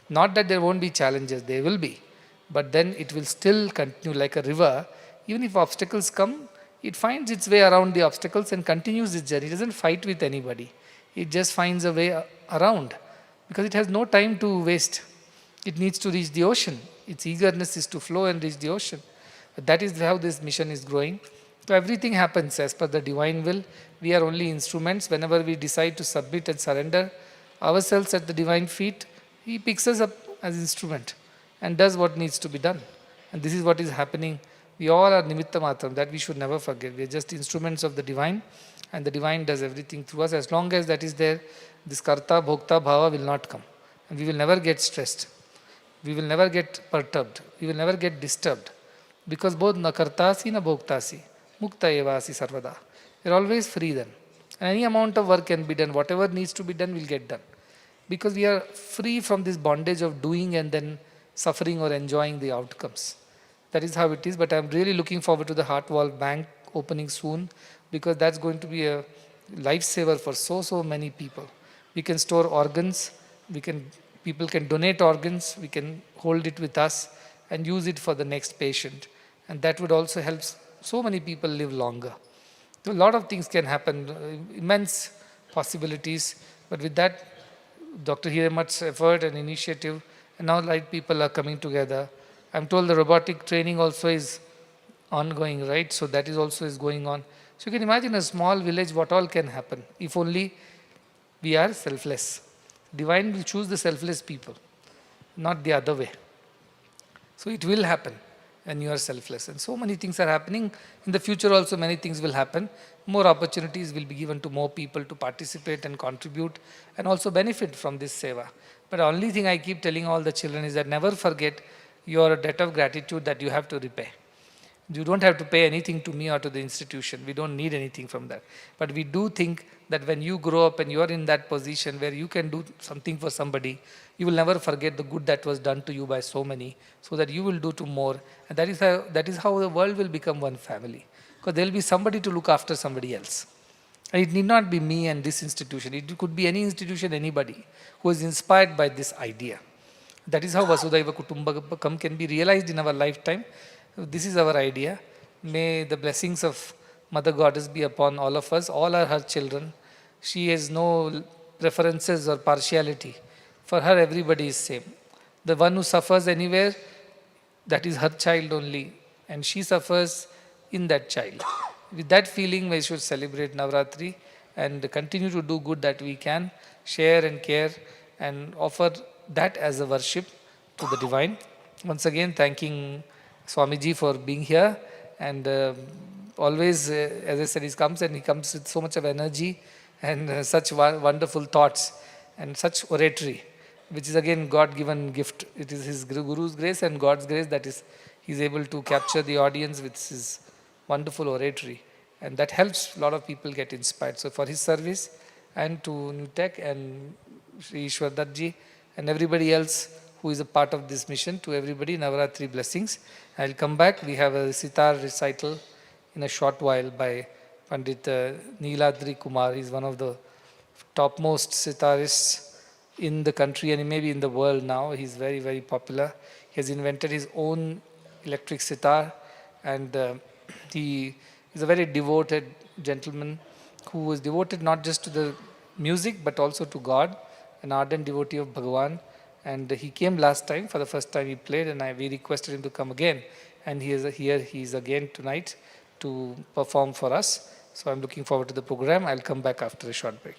Not that there won't be challenges, there will be. But then it will still continue like a river. Even if obstacles come, it finds its way around the obstacles and continues its journey. It doesn't fight with anybody. It just finds a way around because it has no time to waste. It needs to reach the ocean. Its eagerness is to flow and reach the ocean. But that is how this mission is growing. So everything happens as per the divine will. We are only instruments. Whenever we decide to submit and surrender ourselves at the divine feet, he picks us up as instrument and does what needs to be done. And this is what is happening. We all are nimitta matram. That we should never forget. We are just instruments of the divine, and the divine does everything through us. As long as that is there, this karta, bhokta, bhava will not come. And we will never get stressed. We will never get perturbed. We will never get disturbed. Because both na kartasi na bhoktasi, mukta evasi sarvada. We are always free then. And any amount of work can be done. Whatever needs to be done will get done. Because we are free from this bondage of doing and then suffering or enjoying the outcomes. That is how it is. But I am really looking forward to the Heart Valve Bank opening soon, because that's going to be a lifesaver for so many people. We can store organs. People can donate organs. We can hold it with us and use it for the next patient. And that would also help so many people live longer. So a lot of things can happen, immense possibilities. But with that, Dr. Hiremat's effort and initiative, and now light people are coming together. I'm told the robotic training also is ongoing, right? So that is also is going on. So you can imagine a small village, what all can happen if only we are selfless. Divine will choose the selfless people, not the other way. So it will happen when you are selfless. And so many things are happening. In the future also many things will happen. More opportunities will be given to more people to participate and contribute and also benefit from this seva. But the only thing I keep telling all the children is that never forget your debt of gratitude that you have to repay. You don't have to pay anything to me or to the institution. We don't need anything from that. But we do think that when you grow up and you are in that position where you can do something for somebody, you will never forget the good that was done to you by so many, so that you will do to more. And that is how the world will become one family. Because there will be somebody to look after somebody else. And it need not be me and this institution. It could be any institution, anybody who is inspired by this idea. That is how Vasudhaiva Kutumbakam can be realized in our lifetime. This is our idea. May the blessings of Mother Goddess be upon all of us. All are her children. She has no preferences or partiality. For her, everybody is same. The one who suffers anywhere, that is her child only. And she suffers in that child. With that feeling, we should celebrate Navaratri and continue to do good that we can, share and care, and offer that as a worship to the divine. Once again, thanking Swamiji for being here, and always, as I said, he comes with so much of energy and such wonderful thoughts and such oratory, which is again God-given gift. It is his Guru's grace and God's grace that is he's able to capture the audience with his wonderful oratory, and that helps a lot of people get inspired. So for his service and to New Tech and Sri Ishwar Duttji and everybody else who is a part of this mission, to everybody, Navaratri blessings. I'll come back. We have a sitar recital in a short while by Pandit Neeladri Kumar. He's one of the topmost sitarists in the country and maybe in the world now. He's very, very popular. He has invented his own electric sitar, and he is a very devoted gentleman who was devoted not just to the music but also to God, an ardent devotee of Bhagavan. And he came last time, for the first time he played, and we requested him to come again. And he is here, he is again tonight to perform for us. So I'm looking forward to the program. I'll come back after a short break.